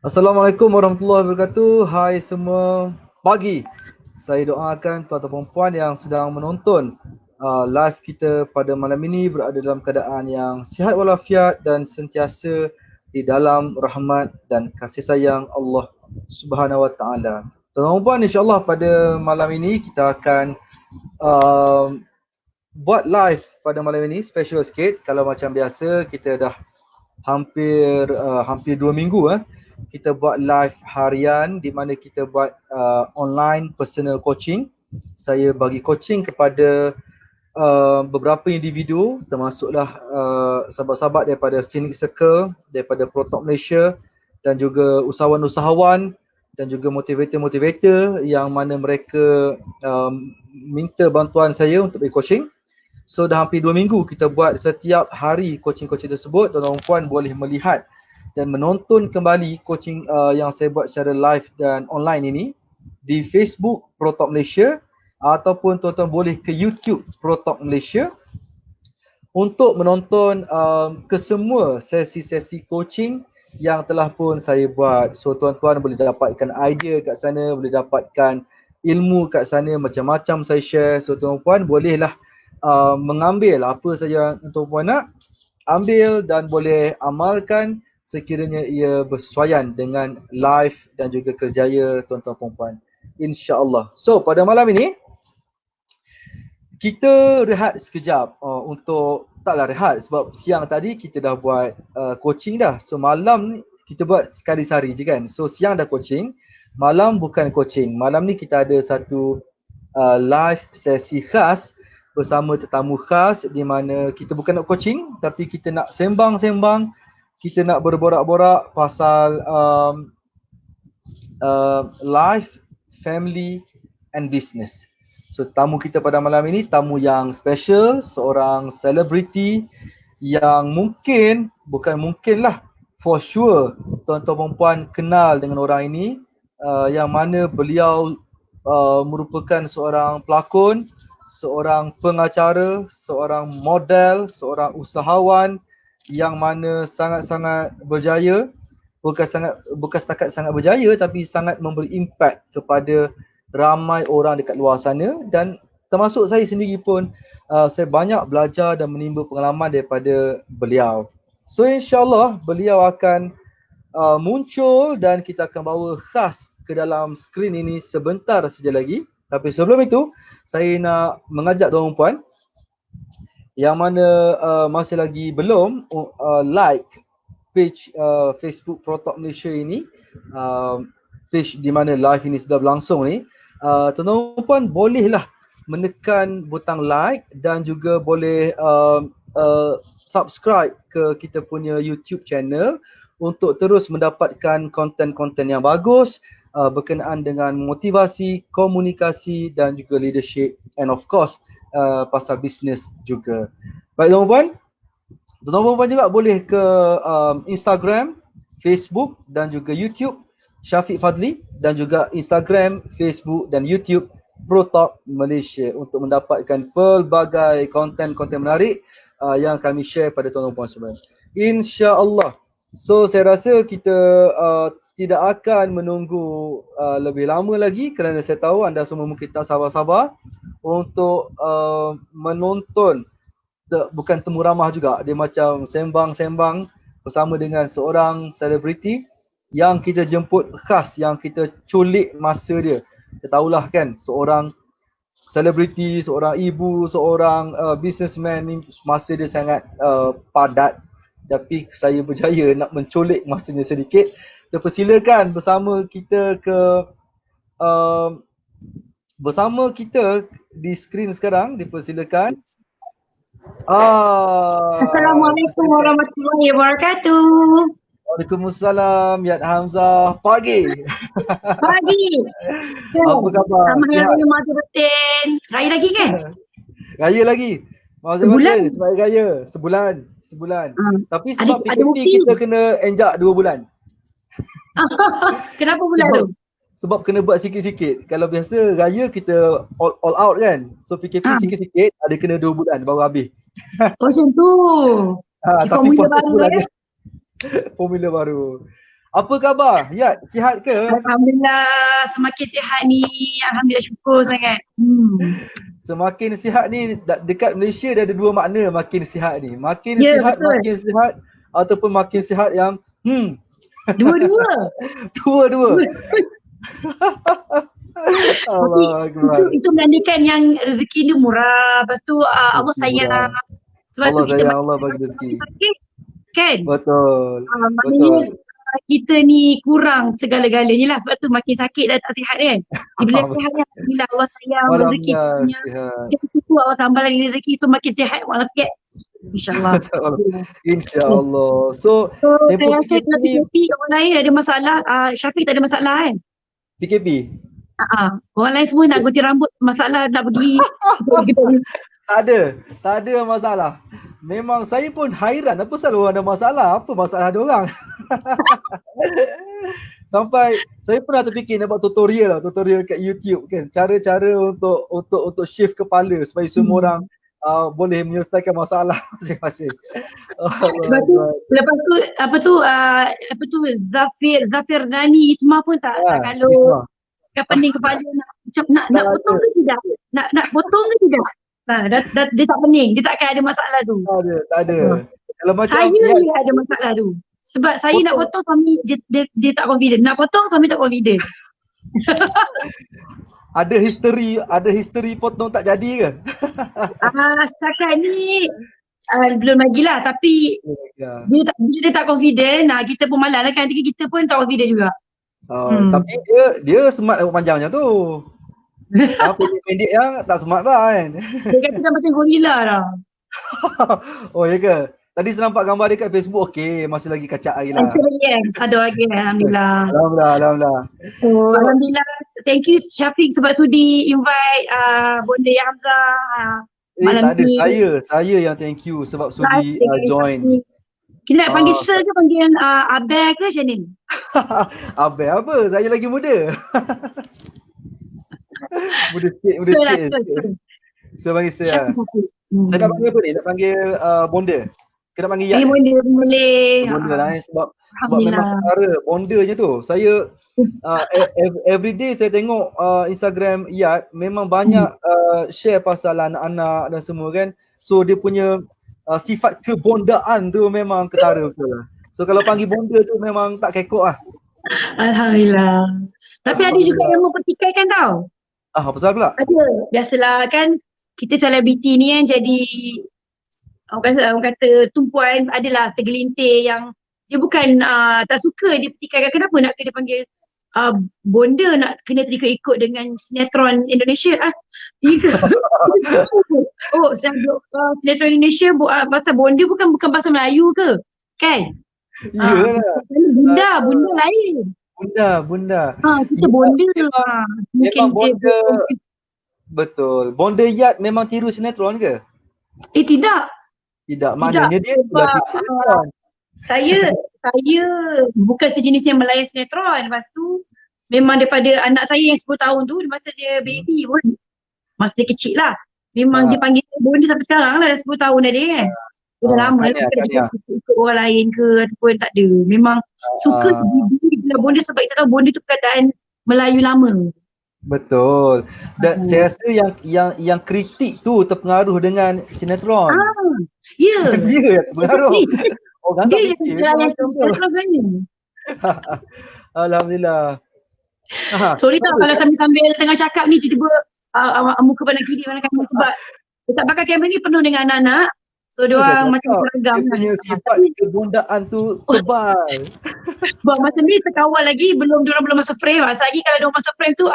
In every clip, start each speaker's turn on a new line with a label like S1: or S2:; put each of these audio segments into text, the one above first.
S1: Assalamualaikum warahmatullahi wabarakatuh. Hai semua, pagi. Saya doakan tuan-tuan dan puan yang sedang menonton live kita pada malam ini berada dalam keadaan yang sihat walafiat dan sentiasa di dalam rahmat dan kasih sayang Allah Subhanahu wa taala. Tuan-tuan dan puan, insya-Allah pada malam ini kita akan uh, buat live pada malam ini special sikit. Kalau macam biasa kita dah hampir 2 minggu kita buat live harian di mana kita buat online personal coaching. Saya bagi coaching kepada beberapa individu, termasuklah sahabat-sahabat daripada Phoenix Circle, daripada ProTalk Malaysia, dan juga usahawan-usahawan dan juga motivator-motivator yang mana mereka minta bantuan saya untuk bagi coaching. So dah hampir 2 minggu kita buat setiap hari coaching-coaching tersebut. Tuan-tuan dan puan boleh melihat dan menonton kembali coaching yang saya buat secara live dan online ini di Facebook ProTalk Malaysia, ataupun tuan-tuan boleh ke YouTube ProTalk Malaysia untuk menonton kesemua sesi-sesi coaching yang telah pun saya buat. So tuan-tuan boleh dapatkan idea kat sana, boleh dapatkan ilmu kat sana, macam-macam saya share. So tuan-tuan bolehlah mengambil apa saja tuan-tuan nak ambil dan boleh amalkan sekiranya ia bersesuaian dengan life dan juga kerjaya tuan-tuan perempuan, insya-Allah. So pada malam ini kita rehat sekejap untuk, taklah rehat sebab siang tadi kita dah buat coaching dah. So malam ni kita buat sekali sehari je kan. So siang dah coaching, malam bukan coaching. Malam ni kita ada satu live sesi khas bersama tetamu khas di mana kita bukan nak coaching tapi kita nak sembang-sembang, kita nak berborak-borak pasal life, family and business. So tamu kita pada malam ini tamu yang special, seorang selebriti yang bukan mungkin lah, for sure tuan-tuan perempuan kenal dengan orang ini, yang mana beliau merupakan seorang pelakon, seorang pengacara, seorang model, seorang usahawan yang mana sangat-sangat berjaya. Bukan setakat sangat berjaya tapi sangat memberi impact kepada ramai orang dekat luar sana, dan termasuk saya sendiri pun saya banyak belajar dan menimba pengalaman daripada beliau. So insya-Allah beliau akan muncul dan kita akan bawa khas ke dalam skrin ini sebentar saja lagi. Tapi sebelum itu saya nak mengajak tuan-tuan puan yang mana masih lagi belum like page Facebook ProTalk Malaysia ini, page di mana live ini sudah berlangsung ni, tuan-tuan puan bolehlah menekan butang like dan juga boleh subscribe ke kita punya YouTube channel untuk terus mendapatkan konten-konten yang bagus berkenaan dengan motivasi, komunikasi dan juga leadership, and of course pasal bisnes juga. Baik tuan-tuan puan, tuan-tuan puan juga boleh ke Instagram, Facebook dan juga YouTube Syafiq Fadli, dan juga Instagram, Facebook dan YouTube ProTalk Malaysia untuk mendapatkan pelbagai konten-konten menarik yang kami share pada tuan-tuan puan semua, insya-Allah. So saya rasa kita tidak akan menunggu lebih lama lagi kerana saya tahu anda semua mungkin tak sabar-sabar untuk menonton. Bukan temu ramah juga, dia macam sembang-sembang bersama dengan seorang selebriti yang kita jemput khas, yang kita culik masa dia. Kita tahulah kan, seorang selebriti, seorang ibu, seorang businessman ni masa dia sangat padat, tapi saya berjaya nak menculik masanya sedikit. Terpersilakan bersama kita bersama kita di skrin sekarang, dipersilakan.
S2: Assalamualaikum warahmatullahi wabarakatuh.
S1: Waalaikumsalam, Yat Hamzah. Pagi.
S2: Pagi.
S1: Apa khabar?
S2: Selamat Hari
S1: Sihat?
S2: Raya Mazuruddin. Raya lagi kan?
S1: Raya lagi.
S2: Sebulan?
S1: Sebab raya. Sebulan. Tapi sebab
S2: Ada
S1: PKP
S2: bukti?
S1: kita kena enjak 2 bulan.
S2: Kenapa pula tu?
S1: Sebab kena buat sikit-sikit. Kalau biasa raya kita all out kan. So PKP sikit-sikit, ada kena 2 bulan baru habis.
S2: Oh macam tu.
S1: Tapi
S2: Formula baru
S1: sebulan
S2: ya?
S1: Formula baru. Apa khabar? Ya, sihat ke?
S2: Alhamdulillah, semakin sihat ni. Alhamdulillah, syukur sangat.
S1: Semakin sihat ni dekat Malaysia dia ada dua makna makin sihat ni.
S2: Ya, betul.
S1: Makin sihat ataupun makin sihat yang
S2: Dua-dua.
S1: dua-dua. Allah Akbar.
S2: Itu menandakan yang rezeki ni murah. Lepas tu Allah sayang. Sebab
S1: Allah
S2: tu kita
S1: sayang, Allah bagi rezeki.
S2: Kan?
S1: Betul.
S2: Maknanya kita ni kurang segala-galanya lah. Sebab tu makin sakit dah tak sihat kan. Bila sihat ni Alhamdulillah Allah sayang rezeki punya. Kita syukur Allah tambah lagi rezeki, so makin sihat malah sikit. InsyaAllah.
S1: InsyaAllah. So
S2: saya rasa kalau PKP orang lain ada masalah, Syafiq tak ada masalah kan?
S1: PKP?
S2: Orang lain semua nak gunting rambut, masalah nak pergi.
S1: Tak ada masalah. Memang saya pun hairan apa pasal orang ada masalah. Apa masalah dia orang? Sampai saya pernah terfikir nak buat tutorial kat YouTube kan. Cara-cara untuk shave kepala supaya semua orang boleh menyelesaikan masalah masing-masing.
S2: Lepas tu Zafir Dani Isma pun tak kalau pening kepala nak potong ke tidak? Nak potong ke tidak? Dia tak pening, dia takkan ada masalah tu.
S1: Tak ada. Kalau macam
S2: saya ni ada masalah tu. Sebab saya nak potong suami dia tak confident. Nak potong suami tak confident.
S1: Ada history potong tak jadi ke?
S2: Setakat ni belum lagi lah, tapi dia tak confident. Kita pun malas lah kan, kita pun tak confident juga.
S1: Tapi dia smart rambut panjang macam tu. Pendek yang tak smart lah kan.
S2: Dia kata dah macam gorila dah.
S1: Oh ya ke? Tadi saya nampak gambar dia kat Facebook. Okey, masih lagi kacak lagi lah.
S2: Ada lagi Alhamdulillah.
S1: Alhamdulillah.
S2: Alhamdulillah. Thank you Syafiq sebab sudi invite Bonda Ya Hamzah.
S1: Tak ada. Saya yang thank you sebab sudi join.
S2: Kita nak panggil sir ke panggil Abel ke macam ni?
S1: Abel apa? Saya lagi muda. muda sikit. Saya panggil sir lah. Saya nak panggil apa ni? Nak panggil Bonda? Kena panggil Yat?
S2: Bonda boleh.
S1: Bonda lah sebab memang perkara Bonda je tu. Saya everyday saya tengok Instagram Yat memang banyak share pasal anak-anak dan semua kan. So dia punya sifat kebondaan tu memang ketara betul lah. So kalau panggil Bonda tu memang tak kekok lah.
S2: Alhamdulillah. Tapi ada juga yang mempertikaikan tau.
S1: Apa pasal pula?
S2: Ada. Biasalah kan kita selebriti ni kan jadi orang kata tumpuan, adalah segelintir yang dia bukan tak suka dia pertikaikan. Kenapa nak kena panggil Bonda nak kena terikut-ikut dengan sinetron Indonesia? Sinetron Indonesia pasal Bonda bukan bahasa Melayu ke? Kan?
S1: Ya.
S2: Bunda lain.
S1: Bunda.
S2: Kita Bonda.
S1: Memang Bonda. Betul. Bonda Yat memang tiru sinetron ke?
S2: Tidak,
S1: maknanya dia sudah tiru sinetron.
S2: Saya bukan sejenis yang melayan sinetron. Lepas tu memang daripada anak saya yang 10 tahun tu, masa dia baby pun, masa dia kecil lah, memang dia panggil Bonda sampai sekarang lah, dah 10 tahun dah dia kan. Dah lama lah ikut orang lain ke ataupun tak ada. Memang suka bila Bonda sebab kita tahu Bonda tu perkataan Melayu lama.
S1: Betul. Dan saya rasa yang kritik tu terpengaruh dengan sinetron.
S2: Ya.
S1: Dia yang terpengaruh.
S2: Dia yang sinetron sebenarnya.
S1: Alhamdulillah.
S2: Sorry tau kalau sambil tengah cakap ni tiba-tiba muka pandang kiri pandang kanan sebab dekat belakang kamera ni penuh dengan anak-anak. So diorang macam seragam.
S1: Dia punya sifat kebondaan tu tebal.
S2: Sebab masa ni terkawal lagi, diorang belum masuk frame. Asal lagi kalau diorang masuk frame tu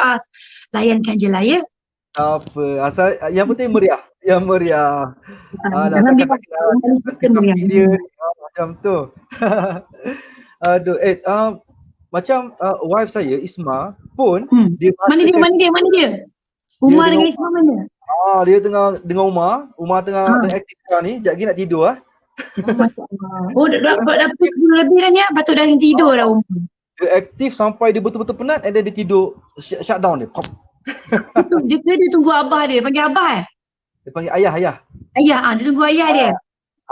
S2: layankan je lah ya.
S1: Apa, asal yang penting meriah. Yang meriah.
S2: Jangan
S1: dia macam tu. Aduh, macam wife saya Isma pun dia
S2: mana dia? Umar dengan Isma mana?
S1: Dia tengah dengan Umar tengah aktif sekarang ni. Sekejap lagi nak tidur lah.
S2: Dah pukul 10 lebih dah ni, patut dah tidur dah Umar.
S1: Dia aktif sampai dia betul-betul penat and then dia tidur, shutdown dia. Pop.
S2: Dia tunggu abah dia, panggil abah
S1: Dia panggil ayah.
S2: Ayah, dia tunggu ayah dia.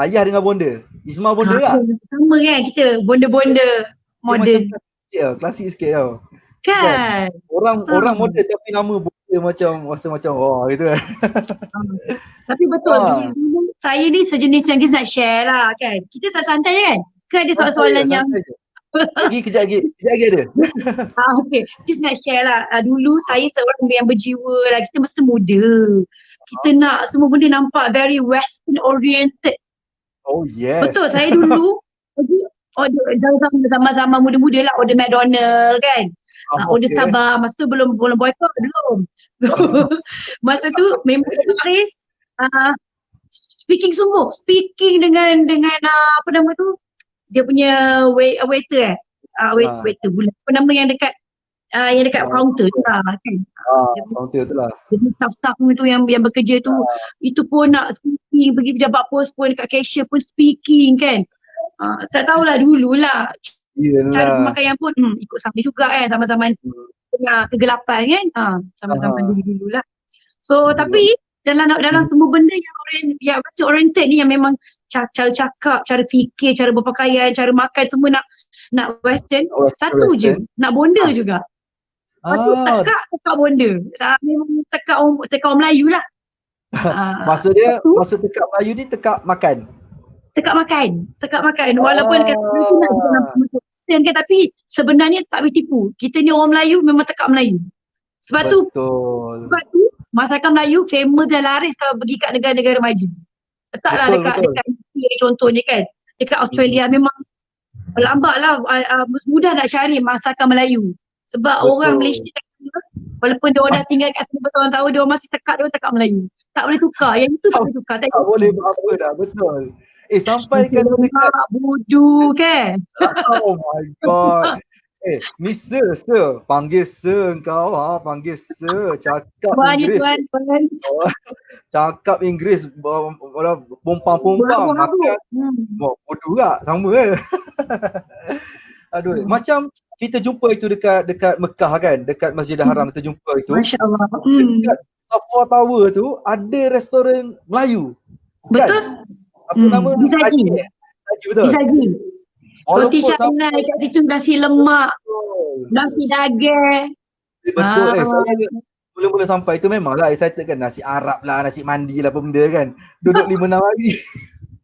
S1: Ayah dengan Bonda. Isma Bonda lah.
S2: Sama kan kita, Bonda-bonda. modern.
S1: Klasik sikit tau.
S2: Kan?
S1: Orang modern tapi nama bonda macam rasa macam gitu kan.
S2: Tapi betul dulu saya ni sejenis yang just nak share lah kan. Kita santai je kan? Kan ada soalan-soalan yang
S1: Kejap lagi ada.
S2: Okay, just nak share lah. Dulu saya seorang yang berjiwa lah. Kita masa muda. Kita nak semua benda nampak very western oriented.
S1: Oh yes.
S2: Betul, saya dulu order zaman-zaman muda-muda lah, order McDonald kan. Order Starbucks, masa tu belum boycott belum. So, masa tu memang baris speaking dengan apa nama tu? Dia punya waiter waiter pula. Apa nama yang dekat counter tu lah kan.
S1: Counter tu lah.
S2: Jadi staff tu yang bekerja tu itu pun nak speaking, pergi pejabat pos pun dekat cashier pun speaking kan. Tak tahulah dululah. Cara pemakaian pun ikut sama juga kan, zaman-zaman kegelapan kan. Zaman-zaman dulu-dululah. So tapi dalam semua benda yang western oriented ni yang memang cara cakap, cara fikir, cara berpakaian, cara makan semua nak western. Satu je, nak bonda juga. Satu tekak bonda. Memang tekak orang Melayu lah.
S1: Maksudnya maksud tekak Melayu ni tekak makan.
S2: Tekak makan. Walaupun kata macam kan, tapi sebenarnya tak boleh tipu. Kita ni orang Melayu memang tekak Melayu. Sebab tu masakan Melayu famous dan laris kalau pergi kat negara-negara maju. Letaklah dekat India contohnya kan. Dekat Australia memang lambat lah, mudah nak cari masakan Melayu. Sebab orang Malaysia walaupun dia orang dah tinggal kat sana bertahun-tahun, dia orang masih tekak Melayu. Tak boleh tukar. Yang itu tak boleh tukar.
S1: Tak boleh apa dah, betul. Sampai kan dekat
S2: budu kan.
S1: Oh my god. Ni sir, panggil sir kau panggil sir, cakap Inggeris. Cakap Inggeris, pompang makan. Bodoh juga, sama ke? Aduh, macam kita jumpa itu dekat Mekah kan, dekat Masjidil Haram kita jumpa itu.
S2: Masya-Allah.
S1: Dekat Safa Tower tu ada restoran Melayu.
S2: Betul?
S1: Apa nama?
S2: Disaji betul. Disaji. Roti canai kat situ, nasi lemak, nasi daging.
S1: Betul. Saya mula-mula sampai tu memanglah excited kan, nasi Arab lah, nasi mandi lah apa benda kan. Duduk 5-6 hari.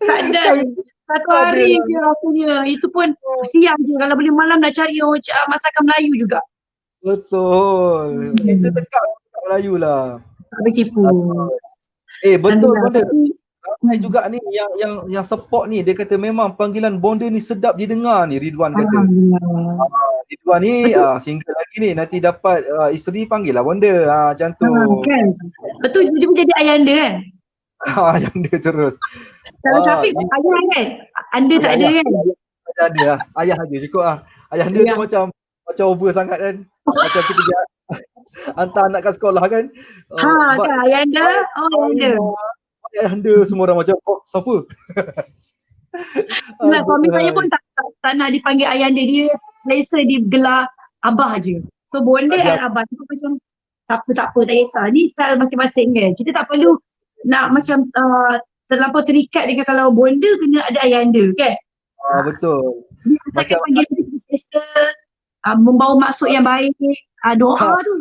S2: Tak ada. Satu hari je rasanya. Itu pun siang je. Kalau boleh malam nak cari masakan Melayu juga.
S1: Betul. Kita tekak Melayu lah.
S2: Tak boleh tipu.
S1: Betul bonda. Ramai juga ni yang support ni, dia kata memang panggilan bonda ni sedap didengar ni, Ridwan kata. Ridwan ni single lagi ni, nanti dapat isteri panggil lah bonda. Macam tu.
S2: Kan. Betul, dia menjadi ayanda kan?
S1: Ayanda terus.
S2: Kalau Syafiq ayah kan? Anda tak ada kan?
S1: Ada lah. Ayah aja cukup lah. Ayah anda tu macam over sangat kan. Macam kita hantar anak kat sekolah kan.
S2: Kan ayanda. Ayanda.
S1: Ayahanda semua orang macam siapa?
S2: Suami saya pun tak nak dipanggil ayahanda, dia selesa digelar abah je. So bonda dan abah tu macam tak apa tak kisah. Ni style masing-masing kan. Kita tak perlu nak macam terlampau terikat dengan kalau bonda kena ada ayahanda kan.
S1: Betul.
S2: Macam panggil kita selesa, membawa maksud yang baik, doa tu.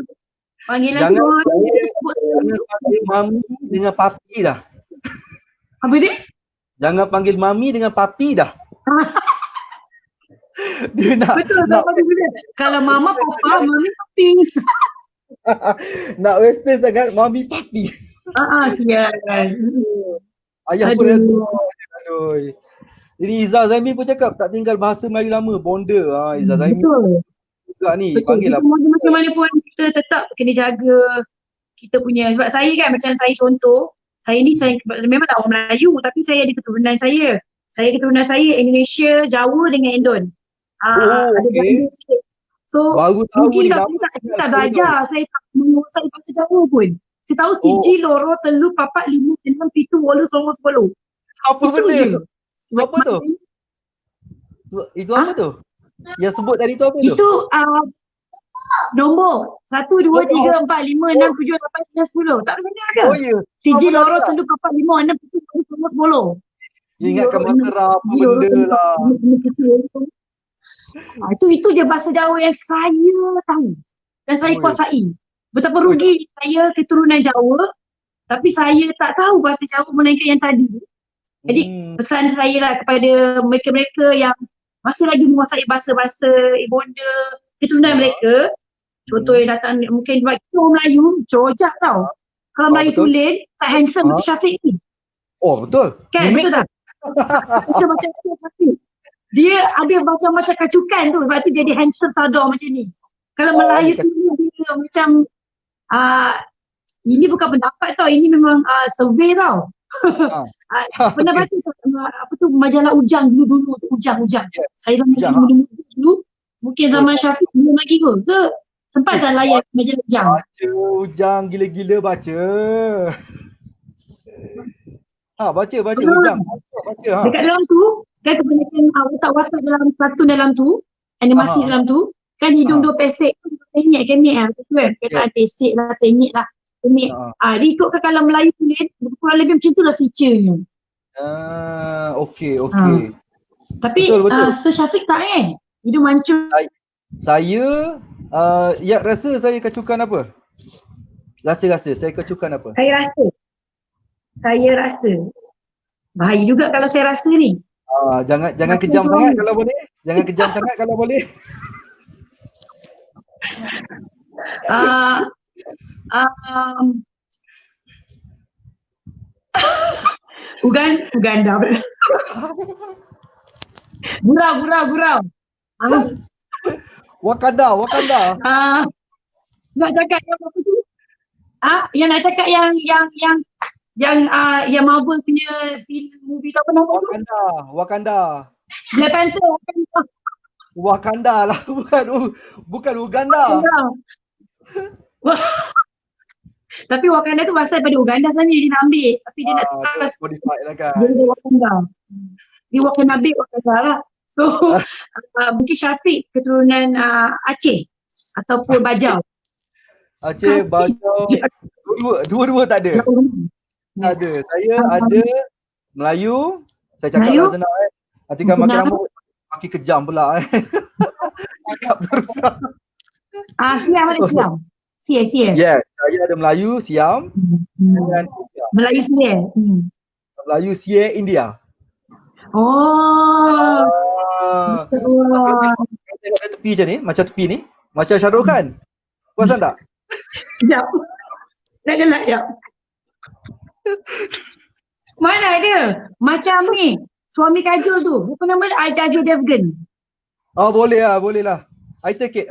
S2: Panggilan doa tu.
S1: Jangan panggil mami dengan papi dah.
S2: Apa dia?
S1: Jangan panggil mami dengan papi dah. Dia nak
S2: betul, kalau mama papa, mami papi.
S1: Nak western sangat, mami papi.
S2: Sial.
S1: Ayah pun aduh. Jadi Izzah Zaimi pun cakap tak tinggal bahasa Melayu lama, bonda. Izzah Zaimi juga ni panggil lah.
S2: Macam mana pun kita tetap kena jaga kita punya, sebab saya kan macam saya contoh, saya memanglah orang Melayu tapi saya ada keturunan saya. Keturunan saya Indonesia, Jawa dengan Indon. Ada ganda sikit. So mungkin kalau saya tak belajar, saya tak menguasai bahasa Jawa pun. Saya tahu siji, loro, telu, papat, lima, enam, pitu, walu, songo, sepuluh.
S1: Apa benda? Apa tu? Itu apa tu? Yang sebut tadi tu apa tu?
S2: Itu nombor 1, 2, 3, 4, 5, 6, 7, 8, 9, 10. Tak ada benda ke?
S1: Ya.
S2: Siji, loro, telu, papat, lima, enam, pitu, walu, songo, sepuluh.
S1: Ingatkan makara apa benda lah.
S2: Itu je bahasa Jawa yang saya tahu dan saya
S1: Oi.
S2: kuasai. Betapa rugi saya keturunan Jawa tapi saya tak tahu bahasa Jawa melainkan yang tadi. Jadi pesan saya lah kepada mereka-mereka yang masih lagi menguasai bahasa-bahasa ibunda keturunan mereka. Contoh yang datang mungkin buat kita orang Melayu, cojak tau. Kalau Melayu
S1: betul.
S2: tulen, tak handsome macam Syafiq ni.
S1: Oh betul.
S2: Kan, betul tak? Macam Syafiq. Dia ada macam-macam kacukan tu, sebab tu jadi handsome sadar macam ni. Kalau Melayu tu dia macam ini bukan pendapat tau, ini memang survey tau. Pernah baca tu apa tu majalah Ujang dulu tu, Ujang. Saya zaman dulu mungkin zaman Syafiq belum lagi ke sempat tak layan majalah Ujang?
S1: Baca Ujang gila-gila baca. Baca Ujang. Baca.
S2: Dekat dalam tu kan kebanyakan watak-watak dalam kartun dalam tu, animasi dalam tu kan hidung dua pesek, penyek kan perkataan pesek lah, penyek lah. Dia ikutkan kalau Melayu tulis kurang lebih macam tu lah feature-nya.
S1: Okey.
S2: Tapi Sir Syafiq tak kan? Hidung mancung.
S1: Saya rasa saya kecukan apa? Rasa saya kecukan apa?
S2: Saya rasa bahaya juga kalau saya rasa ni.
S1: Jangan kejam sangat kalau boleh. Jangan kejam sangat kalau boleh.
S2: Uganda. Gurau.
S1: Wakanda.
S2: Nak cakap yang apa tu? Yang nak cakap yang Marvel punya film movie tu apa nama tu?
S1: Wakanda.
S2: Black Panther.
S1: Wakanda lah, bukan Uganda.
S2: Tapi Wakanda tu pasal pada Uganda sebenarnya dia nak ambil, tapi dia nak
S1: modify lah kan.
S2: Dia Wakanda. Dia Wakanda lah. So mungkin Syafiq keturunan Aceh ataupun Bajau.
S1: Aceh, Bajau. Dua-dua tak ada. Ada. Saya ada Melayu. Saya cakap lah senang nanti kan makin lama makin kejam pula cakap terus.
S2: Siam ada Siam. Siam.
S1: Yes, saya ada Melayu, Siam dengan India.
S2: Melayu Siam.
S1: Melayu Siam, India. Tengok ada tepi macam ni, macam tepi ni, macam Shahrukh Khan. Perasan tak?
S2: Sekejap. Tak gelak jap. Mana ada? Macam ni. Suami Kajol tu. Apa nama dia? Ajay Devgan.
S1: Boleh lah. I take it.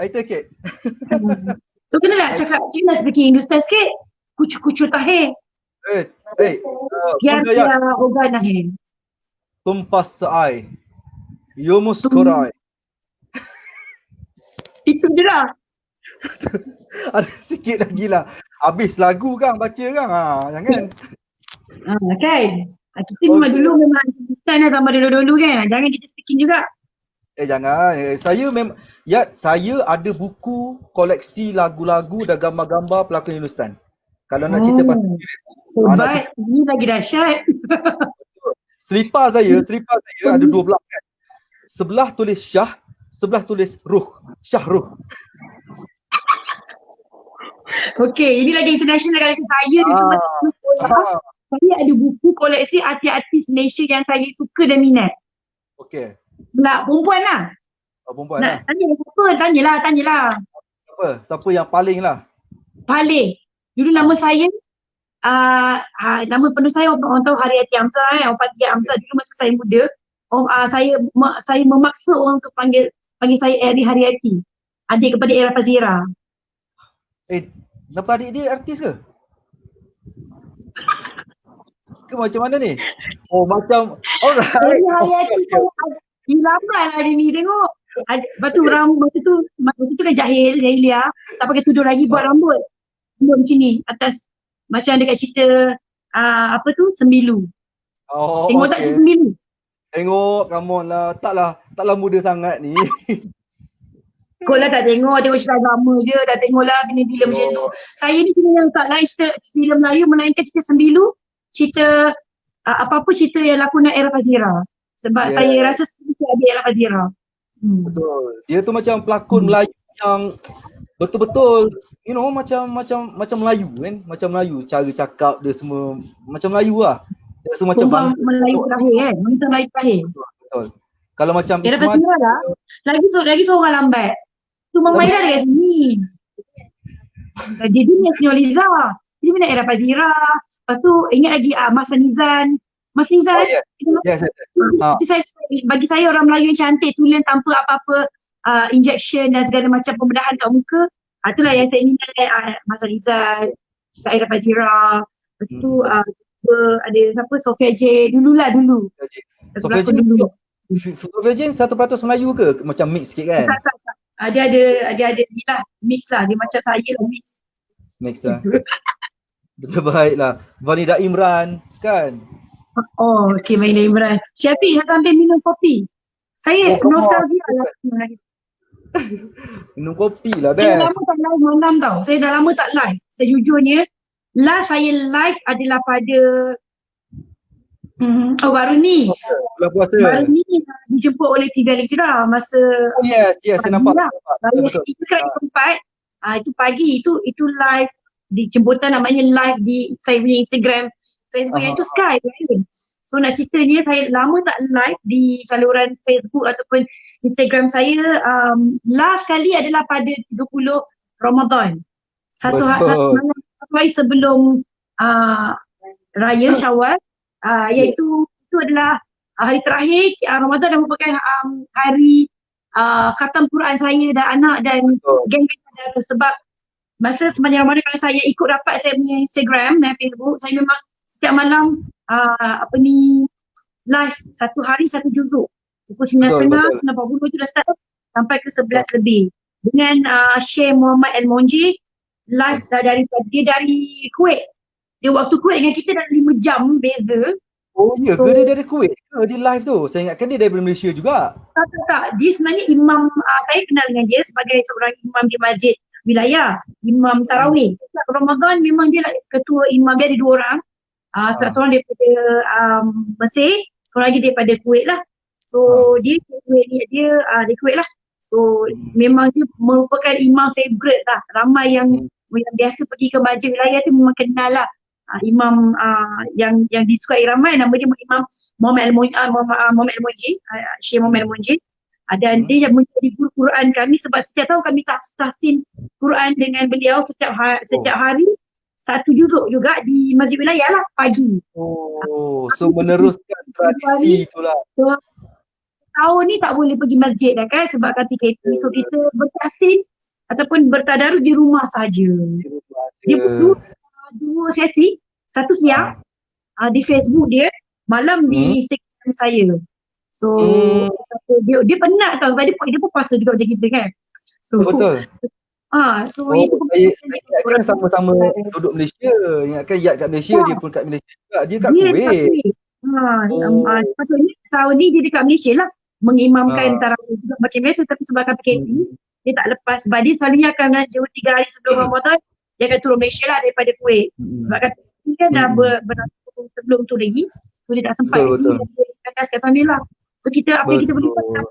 S2: So kena lah cakap Cina speaking Hindustan sikit. Kucu-kucu tahir. Biar Ogan tahir.
S1: Tumpas seai. Yomus korai.
S2: Itu je lah.
S1: Ada sikit lagi lah. Habis lagu kan, baca kan. Jangan.
S2: Kan? Kita memang dulu memang Hindustan lah sama dulu-dulu kan. Jangan kita speaking juga.
S1: Jangan. Saya ada buku koleksi lagu-lagu dan gambar-gambar pelakon Hindustan. Kalau nak cerita pasal
S2: ini lagi dahsyat.
S1: Selipar saya ada dua belah kan. Sebelah tulis Syah, sebelah tulis Ruh. Syah Ruh.
S2: Okey, ini lagi international collection saya dulu masa sekolah. Saya ada buku koleksi artis-artis Malaysia yang saya suka dan minat.
S1: Okey.
S2: Perempuan lah.
S1: Perempuan
S2: lah. Tanyalah.
S1: Siapa yang paling lah?
S2: Paling. Dulu nama saya, nama penuh saya orang tahu Haryati Hamzah. Orang panggil Hamzah dulu masa saya muda. Saya memaksa orang untuk panggil saya Eri Haryati. Adik kepada Era Fazira.
S1: Kenapa adik dia artis ke? Ke macam mana ni? Macam
S2: Eri Haryati lambat lah dia ni tengok. Lepas tu rambut masa tu kan jahiliah. Tak pakai tudung lagi buat rambut. Rambut macam ni atas macam dekat cerita Sembilu. Tengok tak cerita Sembilu?
S1: Tengok, come on lah. Taklah muda sangat ni.
S2: Kau lah tak tengok cerita agama je. Tak tengok lah bila macam tu. Saya ni cuma yang tak lain cerita filem Melayu melainkan cerita Sembilu. Cerita apa-apa cerita yang lakonan Era Fazira. Sebab saya rasa seperti adik Era Fazira.
S1: Betul. Dia tu macam pelakon
S2: Hmm.
S1: Melayu yang betul-betul macam Melayu kan, macam Melayu, cara cakap dia semua macam Melayu lah. Dia rasa macam
S2: Perempuan
S1: bangga
S2: Melayu
S1: tengok.
S2: terakhir kan, wanita Melayu terakhir.
S1: Betul. Kalau macam
S2: Era
S1: Isman,
S2: Fazira lah. Lagi seorang lambat. Tu Mamaira dekat sini. Dia National Liza. Dia minat Era Fazira. Lepas tu ingat lagi Mas Nizan. Mas Nizan.
S1: yes. Yes, yes, yes.
S2: Itu bagi saya orang Melayu yang cantik, tulen tanpa apa-apa injection dan segala macam pembedahan kat muka. Itulah yang saya minat Mas Nizan, Kak Era Fazira. Lepas tu ada siapa, Sofia J. Dulu.
S1: Sofia
S2: Pelakon
S1: Jane,
S2: dulu.
S1: Sofia Jane 100% Melayu ke? Macam mix sikit kan?
S2: Tak. Dia ada ni lah, mix lah. Dia macam saya lah, mix.
S1: Mix lah. Betul, baiklah. Vanida Imran kan?
S2: Oh, okay, Maina Imran. Syafiq dah sampai minum kopi. Saya nostalgia lah.
S1: Minum kopi lah,
S2: Saya dah
S1: best.
S2: lama tak live malam tau. Saya dah lama tak live. Sejujurnya, last saya live adalah pada baru ni.
S1: Bulan puasa.
S2: Baru ni dijemput oleh TV Al-Hijrah masa
S1: Oh, yes, saya nampak.
S2: lah.
S1: Betul.
S2: Itu kerana tempat, itu pagi, itu live di jemputan, namanya live di saya punya Instagram, Facebook yang itu Sky kan. So nak ceritanya saya lama tak live di saluran Facebook ataupun Instagram saya. Last kali adalah pada 30 Ramadan. Satu hari sebelum Raya Syawal, iaitu itu adalah hari terakhir Ramadan dan merupakan hari khatam Quran saya dan anak dan geng-geng pada tu. Sebab masa sepanjang Ramadan kalau saya ikut rapat saya punya Instagram dan Facebook, saya memang setiap malam live satu hari satu juzuk. Pukul 9.30, 9.40 itu dah start sampai ke 11 lebih. Dengan Syekh Muhammad Al-Monji, live dia dari Kuwait. Dia waktu Kuwait dengan kita dah 5 jam beza.
S1: Oh iya ke dia dari Kuwait ke dia live tu? Saya ingatkan dia dari Malaysia juga.
S2: Tak. Dia sebenarnya imam, saya kenal dengan dia sebagai seorang imam di masjid wilayah, imam tarawih. Setiap Ramadan memang dia ketua imam, dia ada 2 orang. Seorang daripada Mesir, seorang lagi daripada Kuwait lah. So dia dari Kuwait lah. So memang dia merupakan imam favourite lah. Ramai yang biasa pergi ke masjid wilayah tu memang kenal lah. Imam yang disukai ramai, nama dia Imam Muhammad Al-Monji, Syekh Muhammad Al-Monji. Dan dia yang menjadi guru Quran kami sebab setiap tahun kami tahsin Quran dengan beliau setiap hari satu juzuk juga di masjid wilayah lah pagi.
S1: So meneruskan tradisi itulah.
S2: So, tahun ni tak boleh pergi masjid dah kan sebab PKP. So kita bertahsin ataupun bertadarus di rumah saja. Dia dua sesi, satu siang di Facebook dia, malam di Instagram saya. So dia penat tau, sebab dia pun puasa juga macam kita kan. So
S1: betul. Saya sama-sama duduk Malaysia. Ingatkan Yat kat Malaysia, dia pun kat Malaysia juga. Dia kat Kuwait.
S2: Sepatutnya tahun ni dia dekat Malaysia lah, mengimamkan tarawih juga macam biasa, tapi sebabkan PKP dia tak lepas. Sebab dia selalunya akan jauh 3 hari sebelum Ramadan, dia akan turun Malaysia lah daripada Kuwait. Sebabkan PKP kan dah berlangsung sebelum tu lagi, so dia tak sempat di sini, dia akan kat sana lah. So kita apa yang kita boleh buat,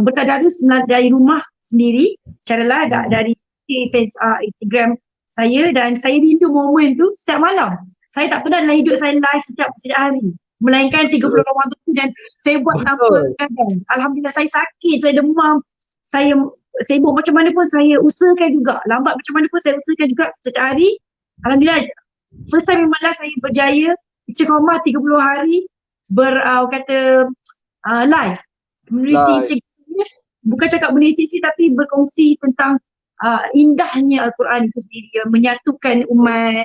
S2: bertadarus dari rumah sendiri secara live dari Instagram saya. Dan saya rindu momen tu setiap malam. Saya tak pernah dalam hidup saya live setiap hari, melainkan 30 Ramadan tu, dan saya buat tanpa kadang. Alhamdulillah, saya sakit, saya demam, saya sibuk macam mana pun saya usahakan juga, lambat macam mana pun saya usahakan juga setiap hari. Alhamdulillah, first time memang saya berjaya istiqamah 30 hari live menulis Instagram, bukan cakap menulis tapi berkongsi tentang indahnya Al-Quran itu sendiri yang menyatukan umat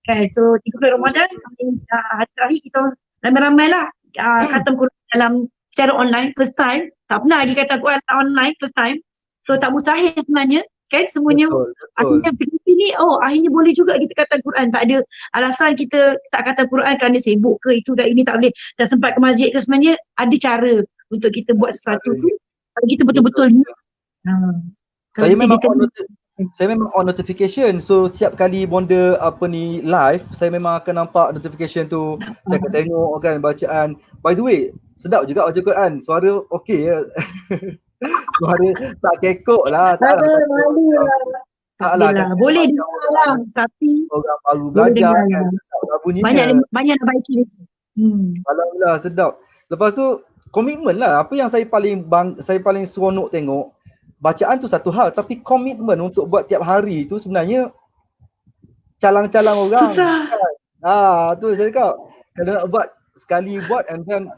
S2: kan. So 30 Ramadan hari terakhir kita ramai-ramai lah khatam Quran dalam secara online, first time. Tak pernah lagi khatam Quran online, first time. So tak mustahil sebenarnya kan, semuanya. Akhirnya PKP ni akhirnya boleh juga kita khatam Quran. Tak ada alasan kita tak khatam Quran kerana sibuk ke itu dan ini tak boleh, tak sempat ke masjid ke. Sebenarnya ada cara untuk kita buat sesuatu tu kalau kita betul-betul
S1: saya memang on notification. So setiap kali bonda live, saya memang akan nampak notification tu. Saya akan tengok kan bacaan. By the way, sedap juga baca Quran. Suara okey ya. Suara tak kekok lah. Taklah
S2: Aduh,
S1: kata
S2: malu lah.
S1: taklah
S2: Yelah,
S1: kata
S2: boleh
S1: macam
S2: dengar lah. Tapi
S1: orang baru
S2: boleh
S1: belajar
S2: dengar
S1: kan.
S2: lah.
S1: Sedap bunyinya.
S2: Banyak nak baiki dia.
S1: Alhamdulillah sedap. Lepas tu komitmen lah. Apa yang saya paling seronok tengok, bacaan tu satu hal tapi komitmen untuk buat tiap hari tu sebenarnya calang-calang orang.
S2: Susah.
S1: Tu saya cakap. Kalau nak buat sekali buat and then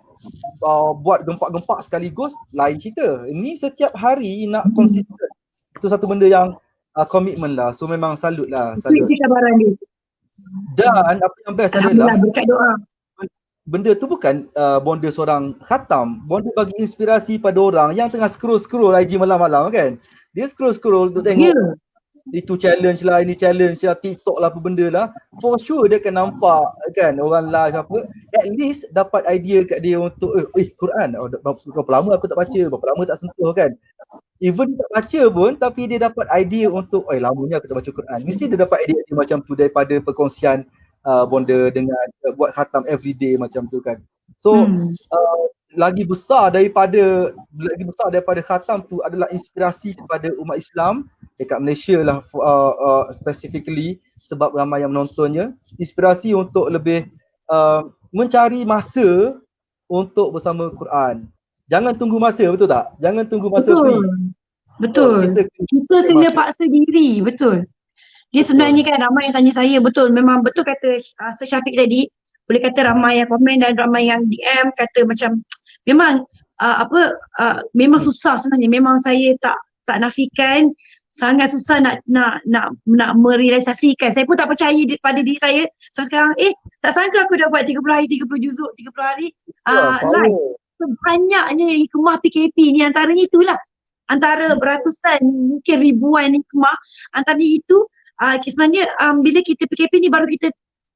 S1: buat gempak-gempak sekaligus lain cerita. Ini setiap hari nak konsisten. Itu satu benda yang komitmen lah. So memang salut lah.
S2: Itu cabaran dia.
S1: Dan apa yang best
S2: Alhamdulillah,
S1: adalah
S2: berkat doa.
S1: benda tu bukan bonda seorang khatam. Bonda bagi inspirasi pada orang yang tengah scroll IG malam-malam kan. Dia scroll untuk tengok itu challenge lah, ini challenge lah, TikTok lah, apa benda lah. For sure dia akan nampak kan orang live apa. At least dapat idea kat dia untuk Quran. Berapa lama aku tak baca, berapa lama tak sentuh kan. Even tak baca pun tapi dia dapat idea untuk lamanya aku tak baca Quran. Mesti dia dapat idea macam tu daripada perkongsian bonda dengan buat khatam everyday macam tu kan. So lagi besar daripada khatam tu adalah inspirasi kepada umat Islam dekat Malaysia lah specifically sebab ramai yang menontonnya. Inspirasi untuk lebih mencari masa untuk bersama Quran. Jangan tunggu masa, betul tak? Jangan tunggu masa free.
S2: Betul. Kita kena paksa diri, betul. Dia sebenarnya kan ramai yang tanya saya, betul. Memang betul kata Syafiq tadi. Boleh kata ramai yang komen dan ramai yang DM kata macam memang memang susah sebenarnya. Memang saya tak nafikan sangat susah nak merealisasikan. Saya pun tak percaya pada diri saya sampai sekarang. Tak sangka aku dah buat 30 hari, 30 juzuk, 30 hari live. Banyaknya hikmah PKP ni, antaranya itulah. Antara beratusan, mungkin ribuan hikmah. Antaranya itu, sebenarnya bila kita PKP ni baru